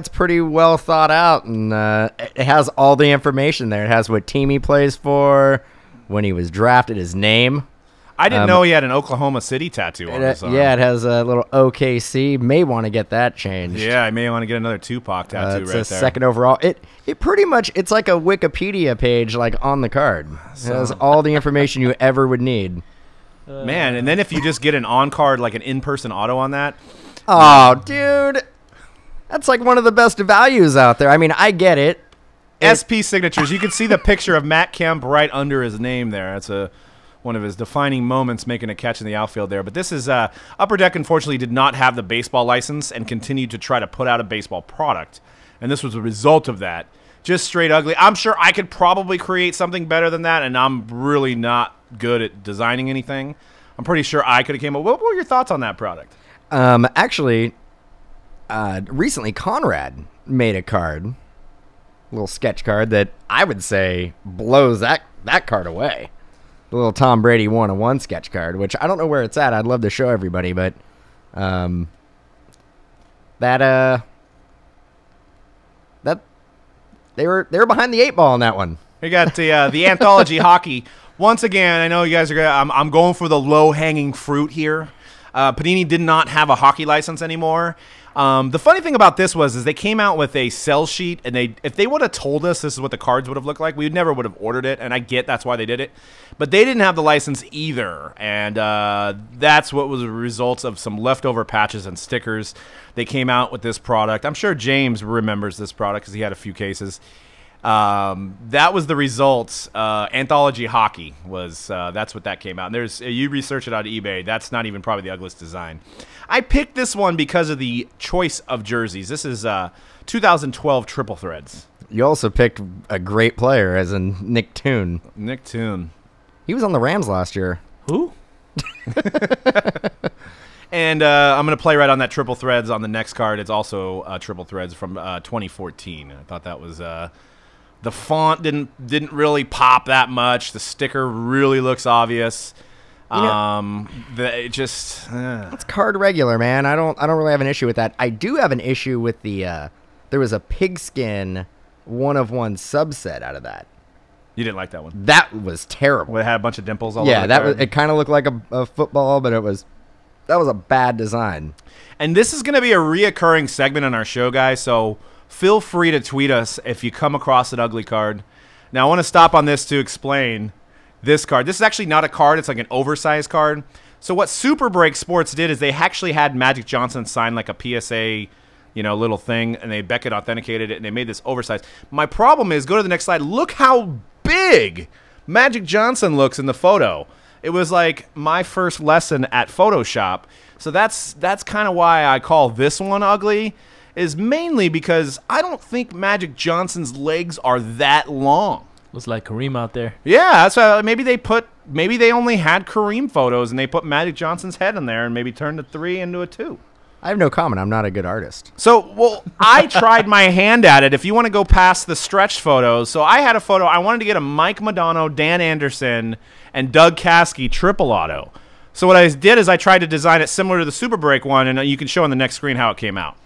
pretty well thought out, and it has all the information there. It has what team he plays for, when he was drafted, his name. I didn't know he had an Oklahoma City tattoo on his arm. Yeah, it has a little OKC. May want to get that changed. Yeah, I may want to get another Tupac tattoo right there. Second overall. It pretty much, it's like a Wikipedia page, like, on the card. It has all the information you ever would need. Man, and then if you just get an on-card, like an in-person auto on that. Oh, dude. That's like one of the best values out there. I mean, I get it. SP signatures. You can see the picture of Matt Kemp right under his name there. That's one of his defining moments, making a catch in the outfield there. But this is Upper Deck, unfortunately, did not have the baseball license and continued to try to put out a baseball product. And this was a result of that. Just straight ugly. I'm sure I could probably create something better than that, and I'm really not good at designing anything. I'm pretty sure I could have came up. What were your thoughts on that product? Actually, recently Conrad made a card, a little sketch card that I would say blows that card away. The little Tom Brady 1-on-1 sketch card, which I don't know where it's at. I'd love to show everybody, but they were behind the 8 ball on that one. We got the anthology hockey. Once again, I know you guys are going I'm going for the low-hanging fruit here. Panini did not have a hockey license anymore. The funny thing about this is they came out with a sell sheet, and if they would have told us this is what the cards would have looked like, we never would have ordered it, and I get that's why they did it. But they didn't have the license either, and that's what was the results of some leftover patches and stickers. They came out with this product. I'm sure James remembers this product because he had a few cases. That was the results. Anthology hockey was that's what that came out. And you research it on eBay. That's not even probably the ugliest design. I picked this one because of the choice of jerseys. This is 2012 Triple Threads. You also picked a great player, as in Nick Toon. Nick Toon. He was on the Rams last year. Who? And I'm going to play right on that Triple Threads on the next card. It's also Triple Threads from 2014. I thought that was the font didn't really pop that much. The sticker really looks obvious. It's card regular, man. I don't really have an issue with that. I do have an issue with the there was a pigskin 1-of-1 subset out of that. You didn't like that one? That was terrible. Well, it had a bunch of dimples all over the card. It kind of looked like a football, but that was a bad design. And this is going to be a reoccurring segment on our show, guys, so feel free to tweet us if you come across an ugly card. Now, I want to stop on this to explain this card. This is actually not a card. It's like an oversized card. So what Super Break Sports did is they actually had Magic Johnson sign like a PSA, little thing, and Beckett authenticated it, and they made this oversized. My problem is, go to the next slide. Look how big Magic Johnson looks in the photo. It was like my first lesson at Photoshop. So that's kind of why I call this one ugly, is mainly because I don't think Magic Johnson's legs are that long. Looks like Kareem out there. Yeah, that's why maybe they only had Kareem photos and they put Magic Johnson's head in there and maybe turned a 3 into a 2. I have no comment. I'm not a good artist. So, well, I tried my hand at it. If you want to go past the stretch photos, so I had a photo. I wanted to get a Mike Modano, Dan Anderson, and Doug Caskey triple auto. So what I did is I tried to design it similar to the Super Break one, and you can show on the next screen how it came out.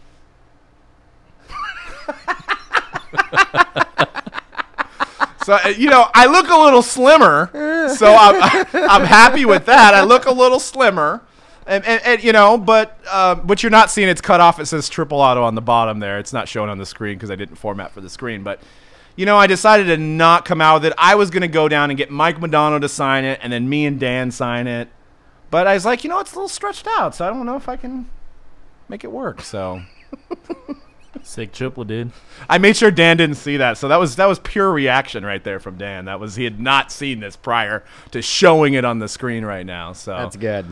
So, I look a little slimmer, so I'm happy with that. I look a little slimmer. But you're not seeing it's cut off. It says triple auto on the bottom there. It's not shown on the screen because I didn't format for the screen. But, I decided to not come out with it. I was going to go down and get Mike Modano to sign it and then me and Dan sign it. But I was like, it's a little stretched out, so I don't know if I can make it work. So sick triple, dude. I made sure Dan didn't see that. So that was pure reaction right there from Dan. He had not seen this prior to showing it on the screen right now. So That's good.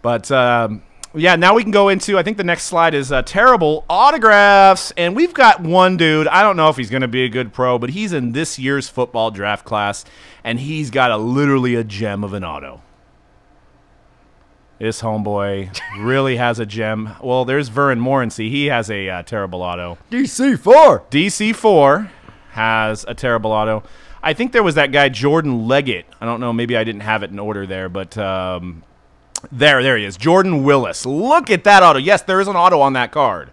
But, now we can go into, I think the next slide is terrible autographs. And we've got one dude, I don't know if he's going to be a good pro, but he's in this year's football draft class, and he's got literally a gem of an auto. This homeboy really has a gem. Well, there's Vernon Morency. He has a terrible auto. DC4. DC4 has a terrible auto. I think there was that guy, Jordan Leggett. I don't know. Maybe I didn't have it in order there, but... There he is. Jordan Willis. Look at that auto. Yes, there is an auto on that card.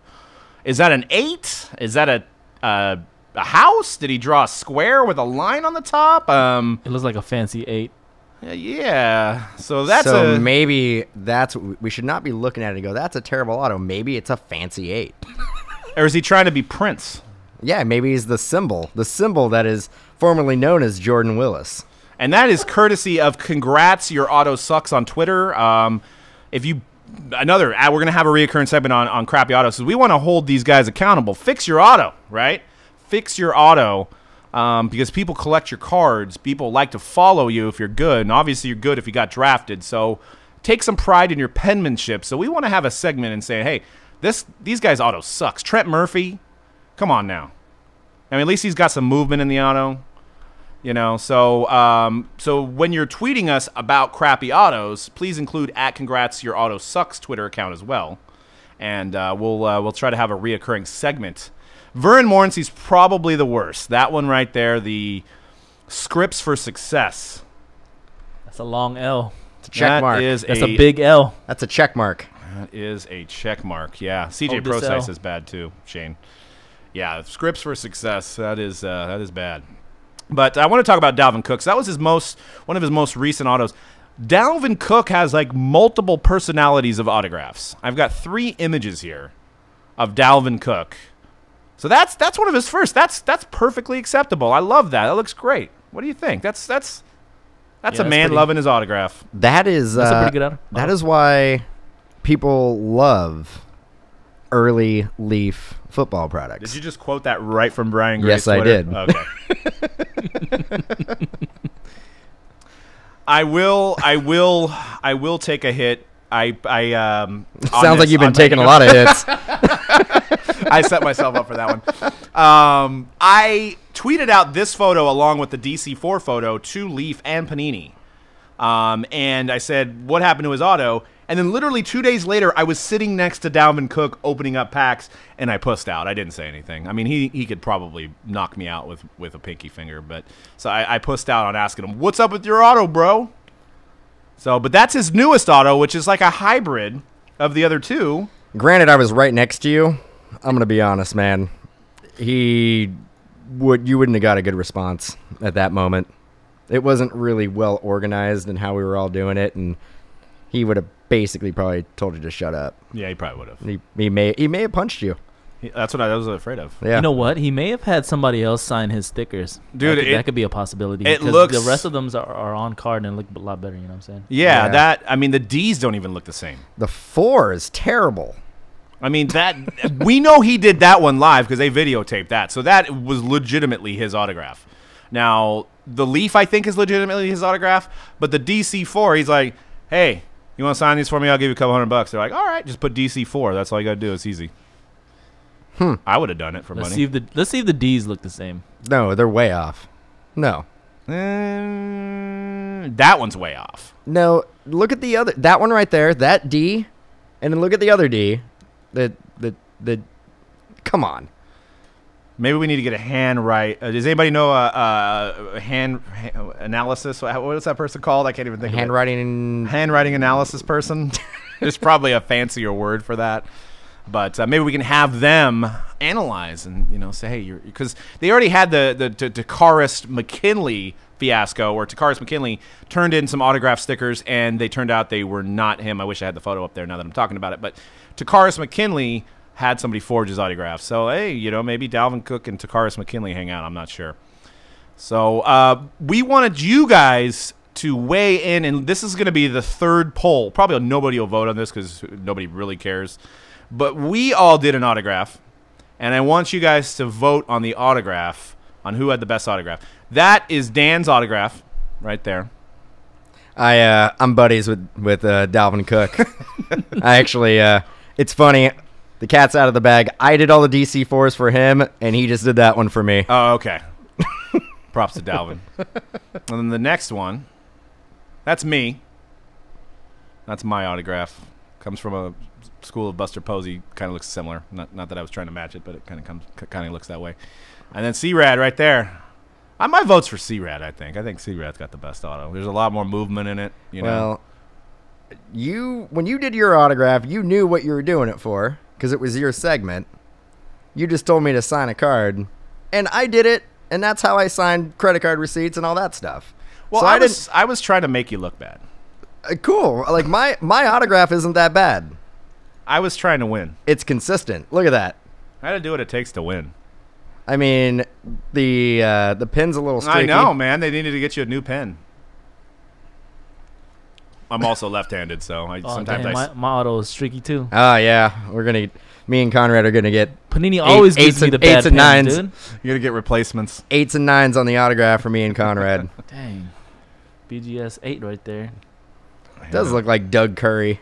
Is that an 8? Is that a house? Did he draw a square with a line on the top? It looks like a fancy 8. Yeah. So maybe we should not be looking at it and go, that's a terrible auto. Maybe it's a fancy 8. Or is he trying to be Prince? Yeah, maybe he's the symbol that is formerly known as Jordan Willis. And that is courtesy of Congrats Your Auto Sucks on Twitter. We're going to have a reoccurring segment on crappy autos. So we want to hold these guys accountable. Fix your auto, right? Fix your auto because people collect your cards. People like to follow you if you're good. And obviously you're good if you got drafted. So take some pride in your penmanship. So we want to have a segment and say, hey, these guys' auto sucks. Trent Murphy, come on now. I mean, at least he's got some movement in the auto. So when you're tweeting us about crappy autos, please include @Congrats Your Auto Sucks Twitter account as well, and we'll try to have a reoccurring segment. Vernon Morency's probably the worst. That one right there, the scripts for success. That's a long L. It's a check mark. That's a big L. That's a check mark. That is a check mark. Yeah, CJ Procise is bad too. Shane. Yeah, scripts for success. That is bad. But I want to talk about Dalvin Cook. So that was one of his most recent autos. Dalvin Cook has like multiple personalities of autographs. I've got 3 images here of Dalvin Cook. So that's one of his first. That's perfectly acceptable. I love that. That looks great. What do you think? That's a man loving his autograph. That's a pretty good auto. That is why people love early Leaf football products. Did you just quote that right from Brian Gray's Yes, Twitter? I did. Okay. I will take a hit. Sounds like you've been taking a lot of hits. I set myself up for that one. I tweeted out this photo along with the DC4 photo to Leaf and Panini. And I said, what happened to his auto? And then literally 2 days later, I was sitting next to Dalvin Cook opening up packs, and I pussed out. I didn't say anything. I mean, he could probably knock me out with a pinky finger. So I pussed out on asking him, what's up with your auto, bro? But that's his newest auto, which is like a hybrid of the other 2. Granted, I was right next to you. I'm going to be honest, man. You wouldn't have got a good response at that moment. It wasn't really well organized in how we were all doing it, and he would have basically probably told you to shut up. Yeah, he probably would have. He may have punched you. That's what I was afraid of. Yeah. You know what? He may have had somebody else sign his stickers. Dude, that could be a possibility. it 'cause looks- the rest of them are on card and look a lot better. You know what I'm saying? Yeah, I mean, the D's don't even look the same. The 4 is terrible. I mean, that we know he did that one live because they videotaped that. So that was legitimately his autograph. Now, the Leaf, I think, is legitimately his autograph. But the DC4, he's like, hey, you want to sign these for me? I'll give you a couple $100. They're like, all right, just put DC4. That's all you got to do. It's easy. I would have done it for Let's money. see if the D's look the same. No, they're way off. No. That one's way off. No, look at the other. That one right there, that D, and then look at the other D. The come on. Maybe we need to get a handwrite. Does anybody know a hand analysis? What is that person called? I can't even think of it. Handwriting analysis person. There's probably a fancier word for that. But maybe we can have them analyze and say, hey, because they already had the Takaris McKinley fiasco, where Takaris McKinley turned in some autograph stickers and they turned out they were not him. I wish I had the photo up there now that I'm talking about it. But Takaris McKinley had somebody forge his autograph. So, hey, maybe Dalvin Cook and Takaris McKinley hang out. I'm not sure. So we wanted you guys to weigh in, and this is going to be the third poll. Probably nobody will vote on this because nobody really cares. But we all did an autograph, and I want you guys to vote on the autograph, on who had the best autograph. That is Dan's autograph right there. I'm buddies with Dalvin Cook. I actually, it's funny. The cat's out of the bag. I did all the DC4s for him, and he just did that one for me. Oh, okay. Props to Dalvin. And then the next one, that's me. That's my autograph. Comes from a school of Buster Posey. Kind of looks similar. Not that I was trying to match it, but it kind of looks that way. And then C-Rad right there. My vote's for C-Rad, I think. I think C-Rad's got the best auto. There's a lot more movement in it. Well, when you did your autograph, you knew what you were doing it for because it was your segment. You just told me to sign a card, and I did it, and that's how I signed credit card receipts and all that stuff. Well, so I was trying to make you look bad. Cool. Like my autograph isn't that bad. I was trying to win. It's consistent. Look at that. I had to do what it takes to win. I mean, the pin's a little streaky. I know, man. They needed to get you a new pen. I'm also left-handed, so my auto is streaky too. Oh yeah, me and Conrad are gonna get Panini always gives me the bad eights and pens, nines. dude. You're gonna get replacements. 8s and 9s on the autograph for me and Conrad. Dang, BGS 8 right there. Does look like Doug Curry.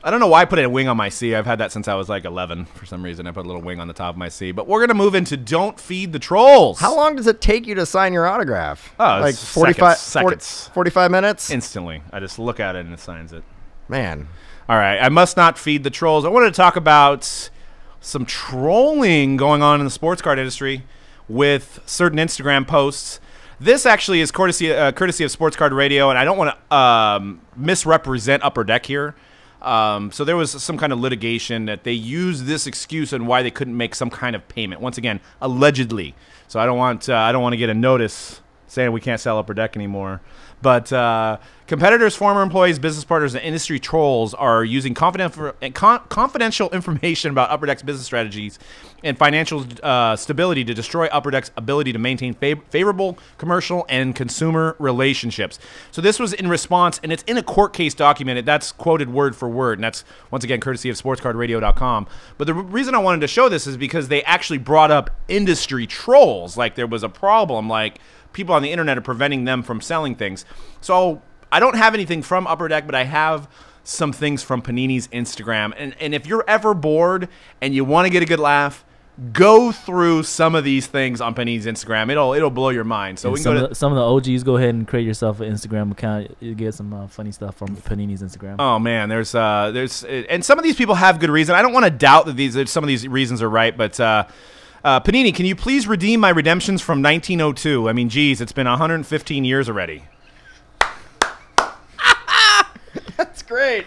I don't know why I put a wing on my C. I've had that since I was like 11. For some reason, I put a little wing on the top of my C. But we're going to move into Don't Feed the Trolls. How long does it take you to sign your autograph? Oh, like seconds. 45 minutes? Instantly. I just look at it and it signs it. Man. All right. I must not feed the trolls. I wanted to talk about some trolling going on in the sports card industry with certain Instagram posts. This actually is courtesy of Sports Card Radio, and I don't want to misrepresent Upper Deck here. So there was some kind of litigation that they used this excuse on why they couldn't make some kind of payment. Once again, allegedly. So I don't want to get a notice saying we can't sell Upper Deck anymore. But competitors, former employees, business partners, and industry trolls are using confidential information about Upper Deck's business strategies and financial stability to destroy Upper Deck's ability to maintain favorable commercial and consumer relationships. So this was in response, and it's in a court case documented. That's quoted word for word, and that's, once again, courtesy of sportscardradio.com. But the reason I wanted to show this is because they actually brought up industry trolls, like there was a problem, like people on the internet are preventing them from selling things. So I don't have anything from Upper Deck, but I have some things from Panini's Instagram. And if you're ever bored and you want to get a good laugh, go through some of these things on Panini's Instagram. It'll blow your mind. So we can go to some of the OGs. Go ahead and create yourself an Instagram account. You get some funny stuff from Panini's Instagram. Oh man, there's and some of these people have good reason. I don't want to doubt that some of these reasons are right, but Panini, can you please redeem my redemptions from 1902? I mean, geez, it's been 115 years already. That's great.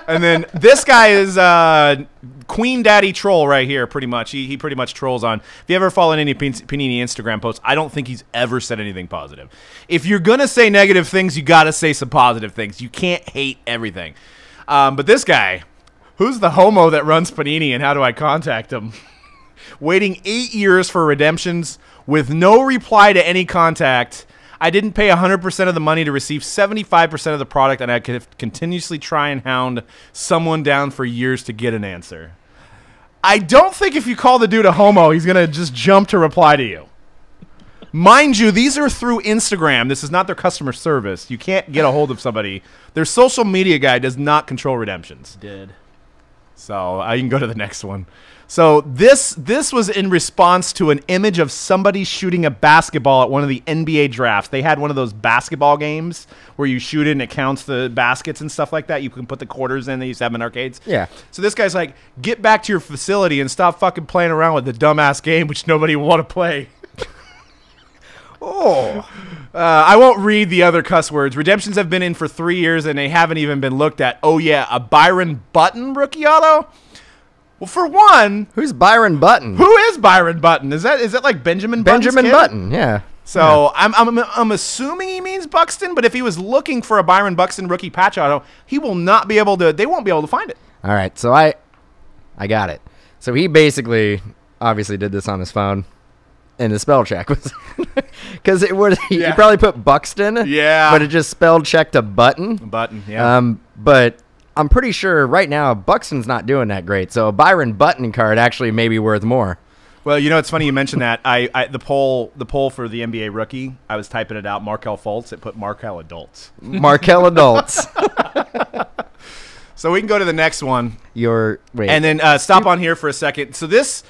And then this guy is Queen Daddy Troll right here, pretty much. He pretty much trolls on. If you ever follow any Panini Instagram posts, I don't think he's ever said anything positive. If you're going to say negative things, you got to say some positive things. You can't hate everything. But this guy, Who's the homo that runs Panini, and how do I contact him? Waiting 8 years for redemptions with no reply to any contact. I didn't pay 100% of the money to receive 75% of the product, and I could continuously try and hound someone down for years to get an answer. I don't think if you call the dude a homo, he's going to just jump to reply to you. Mind you, these are through Instagram. This is not their customer service. You can't get a hold of somebody. Their social media guy does not control redemptions. Did. So you can go to the next one. So this was in response to an image of somebody shooting a basketball at one of the NBA drafts. They had one of those basketball games where you shoot it and it counts the baskets and stuff like that. You can put the quarters in. They used to have them in arcades. Yeah. So this guy's like, get back to your facility and stop fucking playing around with the dumbass game which nobody will want to play. Oh. I won't read the other cuss words. Redemptions have been in for 3 years and they haven't even been looked at. Oh, yeah, a Byron Button rookie auto? Well, for one, Who's Byron Button? who is Byron Button? Is that like Benjamin Button's Benjamin kid? Button, yeah. So I'm assuming he means Buxton, but if he was looking for a Byron Buxton rookie patch auto, he will not be able to. They won't be able to find it. All right, so I got it. So he basically obviously did this on his phone, and the spell check was because it would he Yeah. probably put Buxton, Yeah. but it just spelled checked to Button. Button, yeah. But I'm pretty sure right now Buxton's not doing that great, so a Byron Button card actually may be worth more. Well, you know, it's funny you mentioned that. The poll for the NBA rookie, I was typing it out. Markel Fultz. It put Markel Adults. Markel Adults. So we can go to the next one. Wait. And then stop on here for a second. So this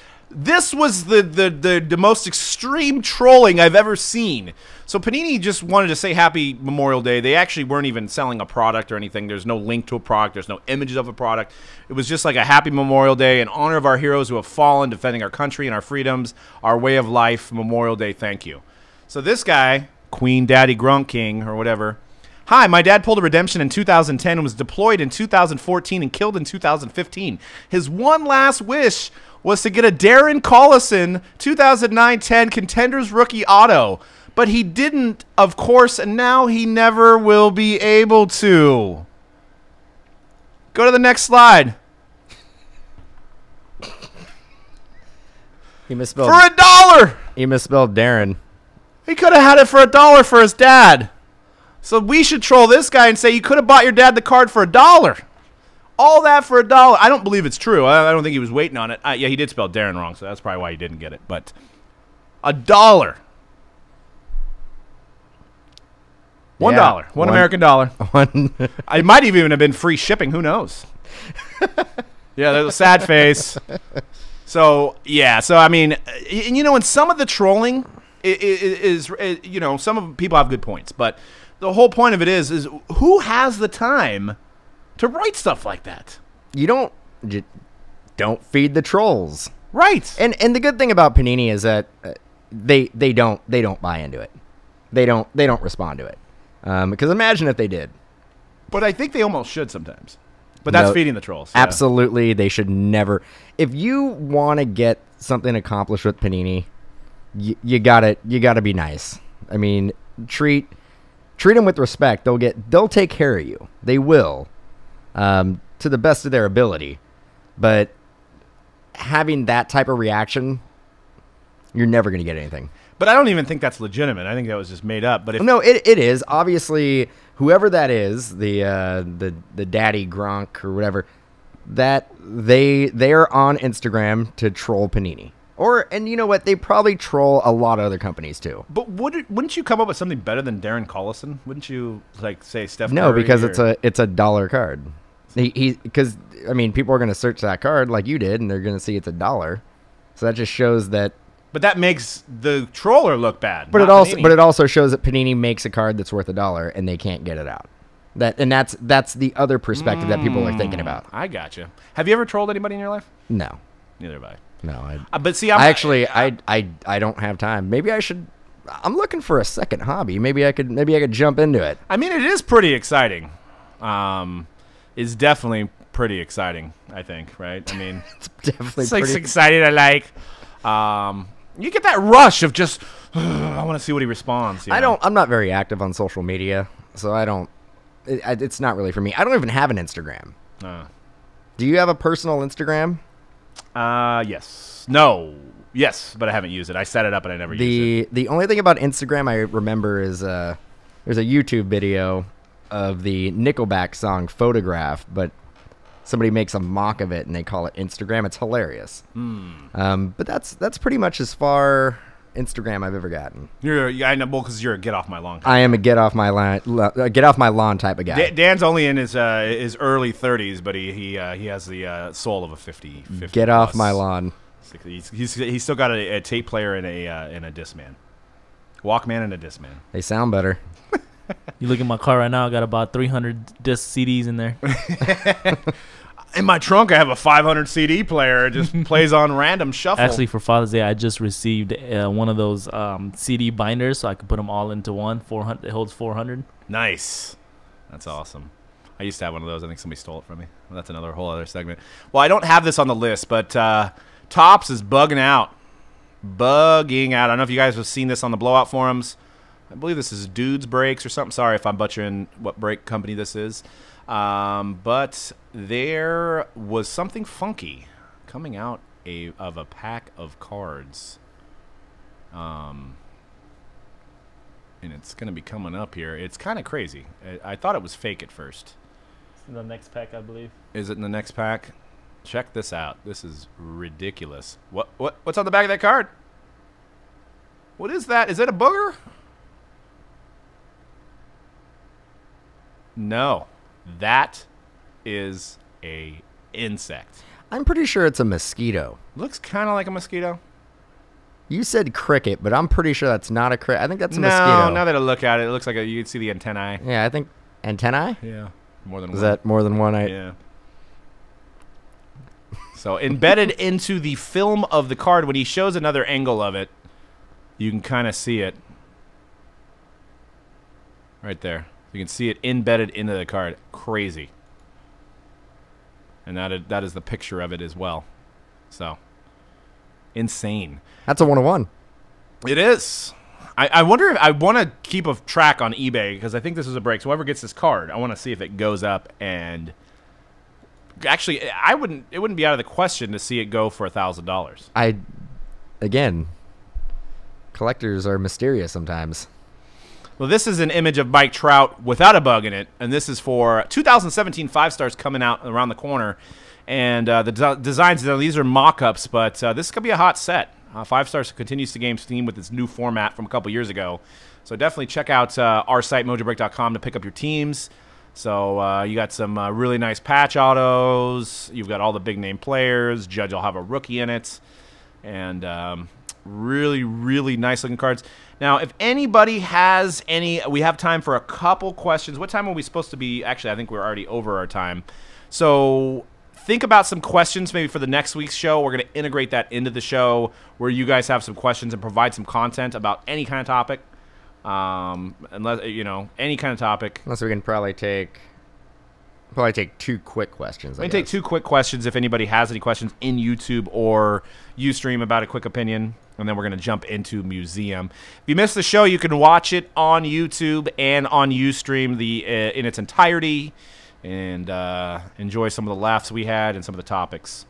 was the most extreme trolling I've ever seen. So Panini just wanted to say Happy Memorial Day. They actually weren't even selling a product or anything. There's no link to a product. There's no images of a product. It was just like a Happy Memorial Day in honor of our heroes who have fallen, defending our country and our freedoms, our way of life. Memorial Day, thank you. So this guy, Queen Daddy Grunt King or whatever. Hi, my dad pulled a redemption in 2010 and was deployed in 2014 and killed in 2015. His one last wish was to get a Darren Collison 2009-10 Contenders rookie auto. But he didn't, of course, and now he never will be able to. Go to the next slide. He misspelled For $1! He misspelled Darren. He could have had it for $1 for his dad. So we should troll this guy and say you could have bought your dad the card for $1. All that for $1. I don't believe it's true. I don't think he was waiting on it. Yeah, he did spell Darren wrong, so that's probably why he didn't get it. But $1. $1. Yeah, One American dollar. One. It might even have been free shipping. Who knows? Yeah, there's a sad face. So, yeah. So, I mean, you know, in some of the trolling is you know, some of people have good points. But the whole point of it is who has the time to write stuff like that? You don't feed the trolls. Right. And the good thing about Panini is that they don't buy into it. They don't respond to it. Because imagine if they did. But I think they almost should sometimes. But that's No, feeding the trolls. Yeah. Absolutely, they should never. If you want to get something accomplished with Panini, you gotta be nice. I mean, treat them with respect. They'll take care of you. They will, to the best of their ability. But having that type of reaction, you're never gonna get anything. But I don't even think that's legitimate. I think that was just made up. But if No, it is. Obviously, whoever that is, the daddy Gronk or whatever, that they are on Instagram to troll Panini. And you know what? They probably troll a lot of other companies too. But wouldn't you come up with something better than Darren Collison? Wouldn't you like say Steph No, Curry because or- it's a dollar card. Because I mean, people are going to search that card like you did, and they're going to see it's $1. So that just shows that. But that makes the troller look bad. But not it Panini. also shows that Panini makes a card that's worth $1 and they can't get it out. That's the other perspective that people are thinking about. I gotcha. Have you ever trolled anybody in your life? No, Neither have I. no. But see, I don't have time. Maybe I should. I'm looking for a second hobby. Maybe I could jump into it. I mean, it is pretty exciting. It's definitely pretty exciting. I think, right? I mean, It's definitely it's like pretty. exciting. I like. You get that rush of just. I want to see what he responds. You know? I'm not very active on social media, so I don't. It's not really for me. I don't even have an Instagram. Do you have a personal Instagram? Yes. No. Yes, but I haven't used it. I set it up and I never used it. The only thing about Instagram I remember is there's a YouTube video of the Nickelback song Photograph, but somebody makes a mock of it and they call it Instagram. It's hilarious. But that's pretty much as far Instagram I've ever gotten. I know, well, because you're a get off my lawn. I am a get off my lawn type of guy. Dan's only in his early 30s, but he has the soul of a 50 Get plus. off my lawn. He's still got a tape player and a Discman, Walkman and a Discman. They sound better. You look at my car right now. I got about 300 disc CDs in there. In my trunk, I have a 500 CD player. It just plays on random shuffle. Actually, for Father's Day, I just received one of those CD binders, so I could put them all into one. 400. It holds 400. Nice. That's awesome. I used to have one of those. I think somebody stole it from me. Well, that's another whole other segment. Well, I don't have this on the list, but Topps is bugging out. I don't know if you guys have seen this on the Blowout forums. I believe this is Dudes Breaks or something. Sorry if I'm butchering what break company this is. But there was something funky coming out of a pack of cards. And it's going to be coming up here. It's kind of crazy. I thought it was fake at first. It's in the next pack, I believe. Is it in the next pack? Check this out. This is ridiculous. What's on the back of that card? What is that? Is it a booger? No. That is a insect. I'm pretty sure it's a mosquito. Looks kind of like a mosquito. You said cricket, but I'm pretty sure that's not a cricket. I think that's a mosquito. No, now that I look at it, it looks like you can see the antennae. Yeah, I think antennae? Yeah. More than Is one. that more than one? Yeah. So embedded into the film of the card, when he shows another angle of it, you can kind of see it. Right there. You can see it embedded into the card. Crazy. And that is the picture of it as well. So, insane. That's a 101. It is. I wonder if I want to keep a track on eBay because I think this is a break. So whoever gets this card, I want to see if it goes up. And actually, it wouldn't be out of the question to see it go for $1,000. Again, collectors are mysterious sometimes. Well, this is an image of Mike Trout without a bug in it, and this is for 2017 5 stars coming out around the corner. And the designs, these are mock-ups, but this could be a hot set. 5 stars continues to gain steam with its new format from a couple years ago. So definitely check out our site, mojobreak.com, to pick up your teams. So you got some really nice patch autos. You've got all the big-name players. Judge will have a rookie in it. And really, really nice-looking cards. Now, if anybody has any, we have time for a couple questions. What time are we supposed to be? Actually, I think we're already over our time. So think about some questions maybe for the next week's show. We're going to integrate that into the show where you guys have some questions and provide some content about any kind of topic. Unless, any kind of topic. Unless we can probably take 2 quick questions. Let me take 2 quick questions if anybody has any questions in YouTube or Ustream about a quick opinion, and then we're going to jump into Museum. If you missed the show, you can watch it on YouTube and on Ustream in its entirety and enjoy some of the laughs we had and some of the topics.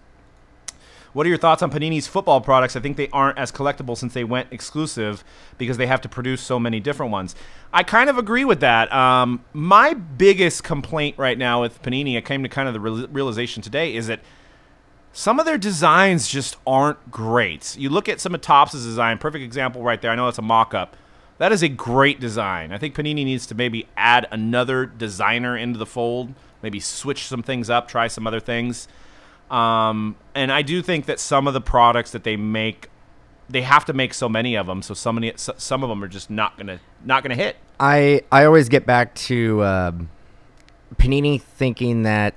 What are your thoughts on Panini's football products? I think they aren't as collectible since they went exclusive because they have to produce so many different ones. I kind of agree with that. My biggest complaint right now with Panini, I came to kind of the realization today, is that some of their designs just aren't great. You look at some of Topps' design, perfect example right there. I know it's a mock-up. That is a great design. I think Panini needs to maybe add another designer into the fold, maybe switch some things up, try some other things. And I do think that some of the products that they make, they have to make so many of them, so some of them are just not gonna hit. I always get back to Panini thinking that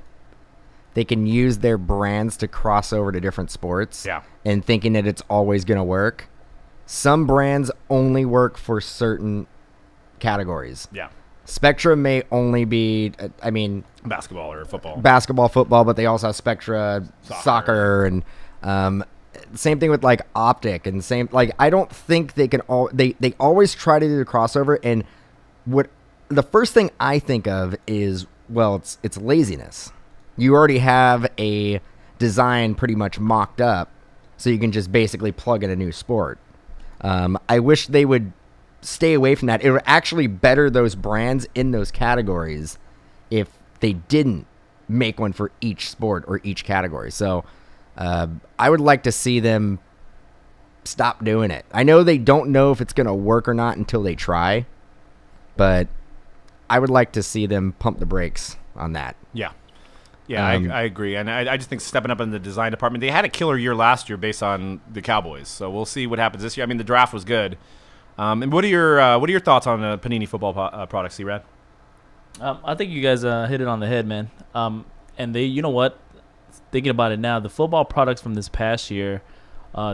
they can use their brands to cross over to different sports, and thinking that it's always gonna work. Some brands only work for certain categories. Yeah. Spectra may only be, basketball or football. Basketball, football, but they also have Spectra, soccer, and same thing with like Optic and same. Like I don't think they can all. They always try to do the crossover, and what the first thing I think of is, well, it's laziness. you already have a design pretty much mocked up, so you can just basically plug in a new sport. I wish they would stay away from that. It would actually better those brands in those categories if they didn't make one for each sport or each category. So I would like to see them stop doing it. I know they don't know if it's going to work or not until they try, but I would like to see them pump the brakes on that. Yeah. Yeah, I agree. And I just think stepping up in the design department, they had a killer year last year based on the Cowboys. So we'll see what happens this year. I mean, the draft was good. And what are your thoughts on Panini football products, C-Rad? I think you guys hit it on the head, man. And they, you know what? Thinking about it now, the football products from this past year,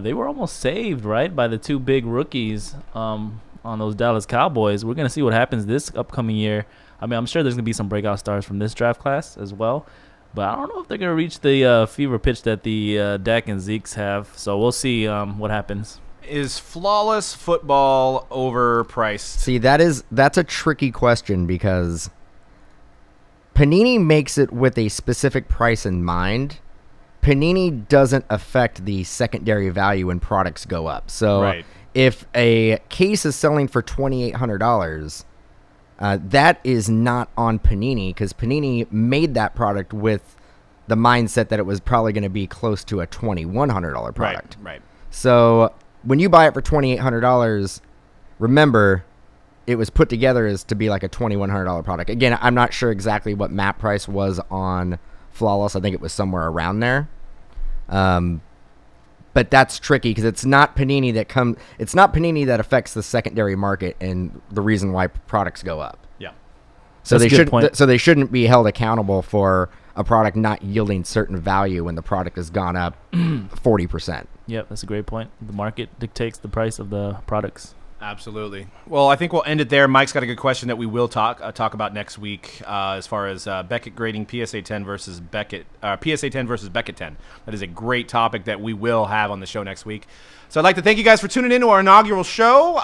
they were almost saved, right, by the two big rookies on those Dallas Cowboys. We're going to see what happens this upcoming year. I mean, I'm sure there's going to be some breakout stars from this draft class as well. But I don't know if they're going to reach the fever pitch that the Dak and Zeke's have. So we'll see what happens. Is flawless football overpriced? See, that's a tricky question because Panini makes it with a specific price in mind. Panini doesn't affect the secondary value when products go up. So right. If a case is selling for $2,800, that is not on Panini because Panini made that product with the mindset that it was probably going to be close to a $2,100 product. Right. So when you buy it for $2,800, remember it was put together as to be like a $2,100 product. Again, I'm not sure exactly what map price was on Flawless. I think it was somewhere around there. But that's tricky because it's not Panini that affects the secondary market and the reason why products go up. Yeah. So That's they shouldn't be held accountable for a product not yielding certain value when the product has gone up 40%. Yep, that's a great point. The market dictates the price of the products. Absolutely. Well, I think we'll end it there. Mike's got a good question that we will talk about next week as far as Beckett grading PSA 10 versus Beckett 10. That is a great topic that we will have on the show next week. So I'd like to thank you guys for tuning in to our inaugural show.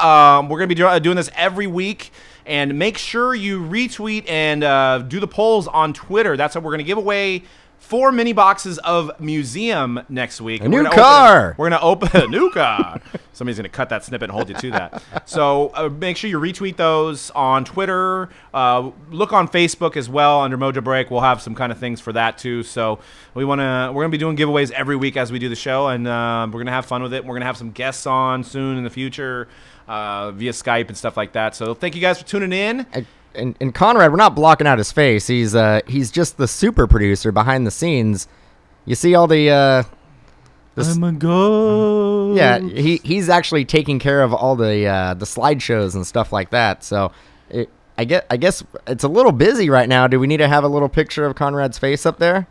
We're going to be doing this every week. And make sure you retweet and do the polls on Twitter. That's how we're going to give away 4 mini boxes of Museum next week. We're going to open a new car. Somebody's going to cut that snippet and hold you to that. So make sure you retweet those on Twitter. Look on Facebook as well under Mojo Break. We'll have some kind of things for that too. So we're going to be doing giveaways every week as we do the show, and we're going to have fun with it. We're going to have some guests on soon in the future via Skype and stuff like that. So thank you guys for tuning in. And Conrad, we're not blocking out his face. He's just the super producer behind the scenes. You see all the I'm a ghost. Yeah, he's actually taking care of all the slideshows and stuff like that. So I guess it's a little busy right now. Do we need to have a little picture of Conrad's face up there?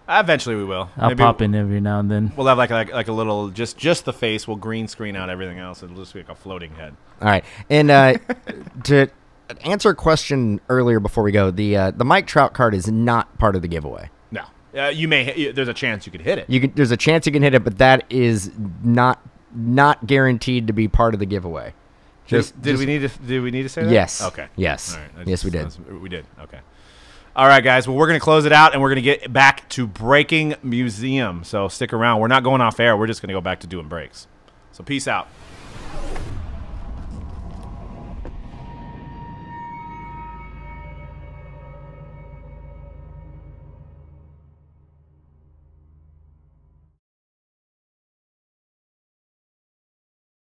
Eventually we will. I'll pop in every now and then. We'll have like a little just the face. We'll green screen out everything else. It'll just be like a floating head. All right, and to answer a question earlier before we go, the Mike Trout card is not part of the giveaway. No, there's a chance you could hit it. There's a chance you can hit it, but that is not guaranteed to be part of the giveaway. Did we need to say that? Yes. Okay. Yes. All right. Yes, we did. We did. Okay. All right, guys. Well, we're going to close it out, and we're going to get back to breaking Museum. So stick around. We're not going off air. We're just going to go back to doing breaks. So peace out.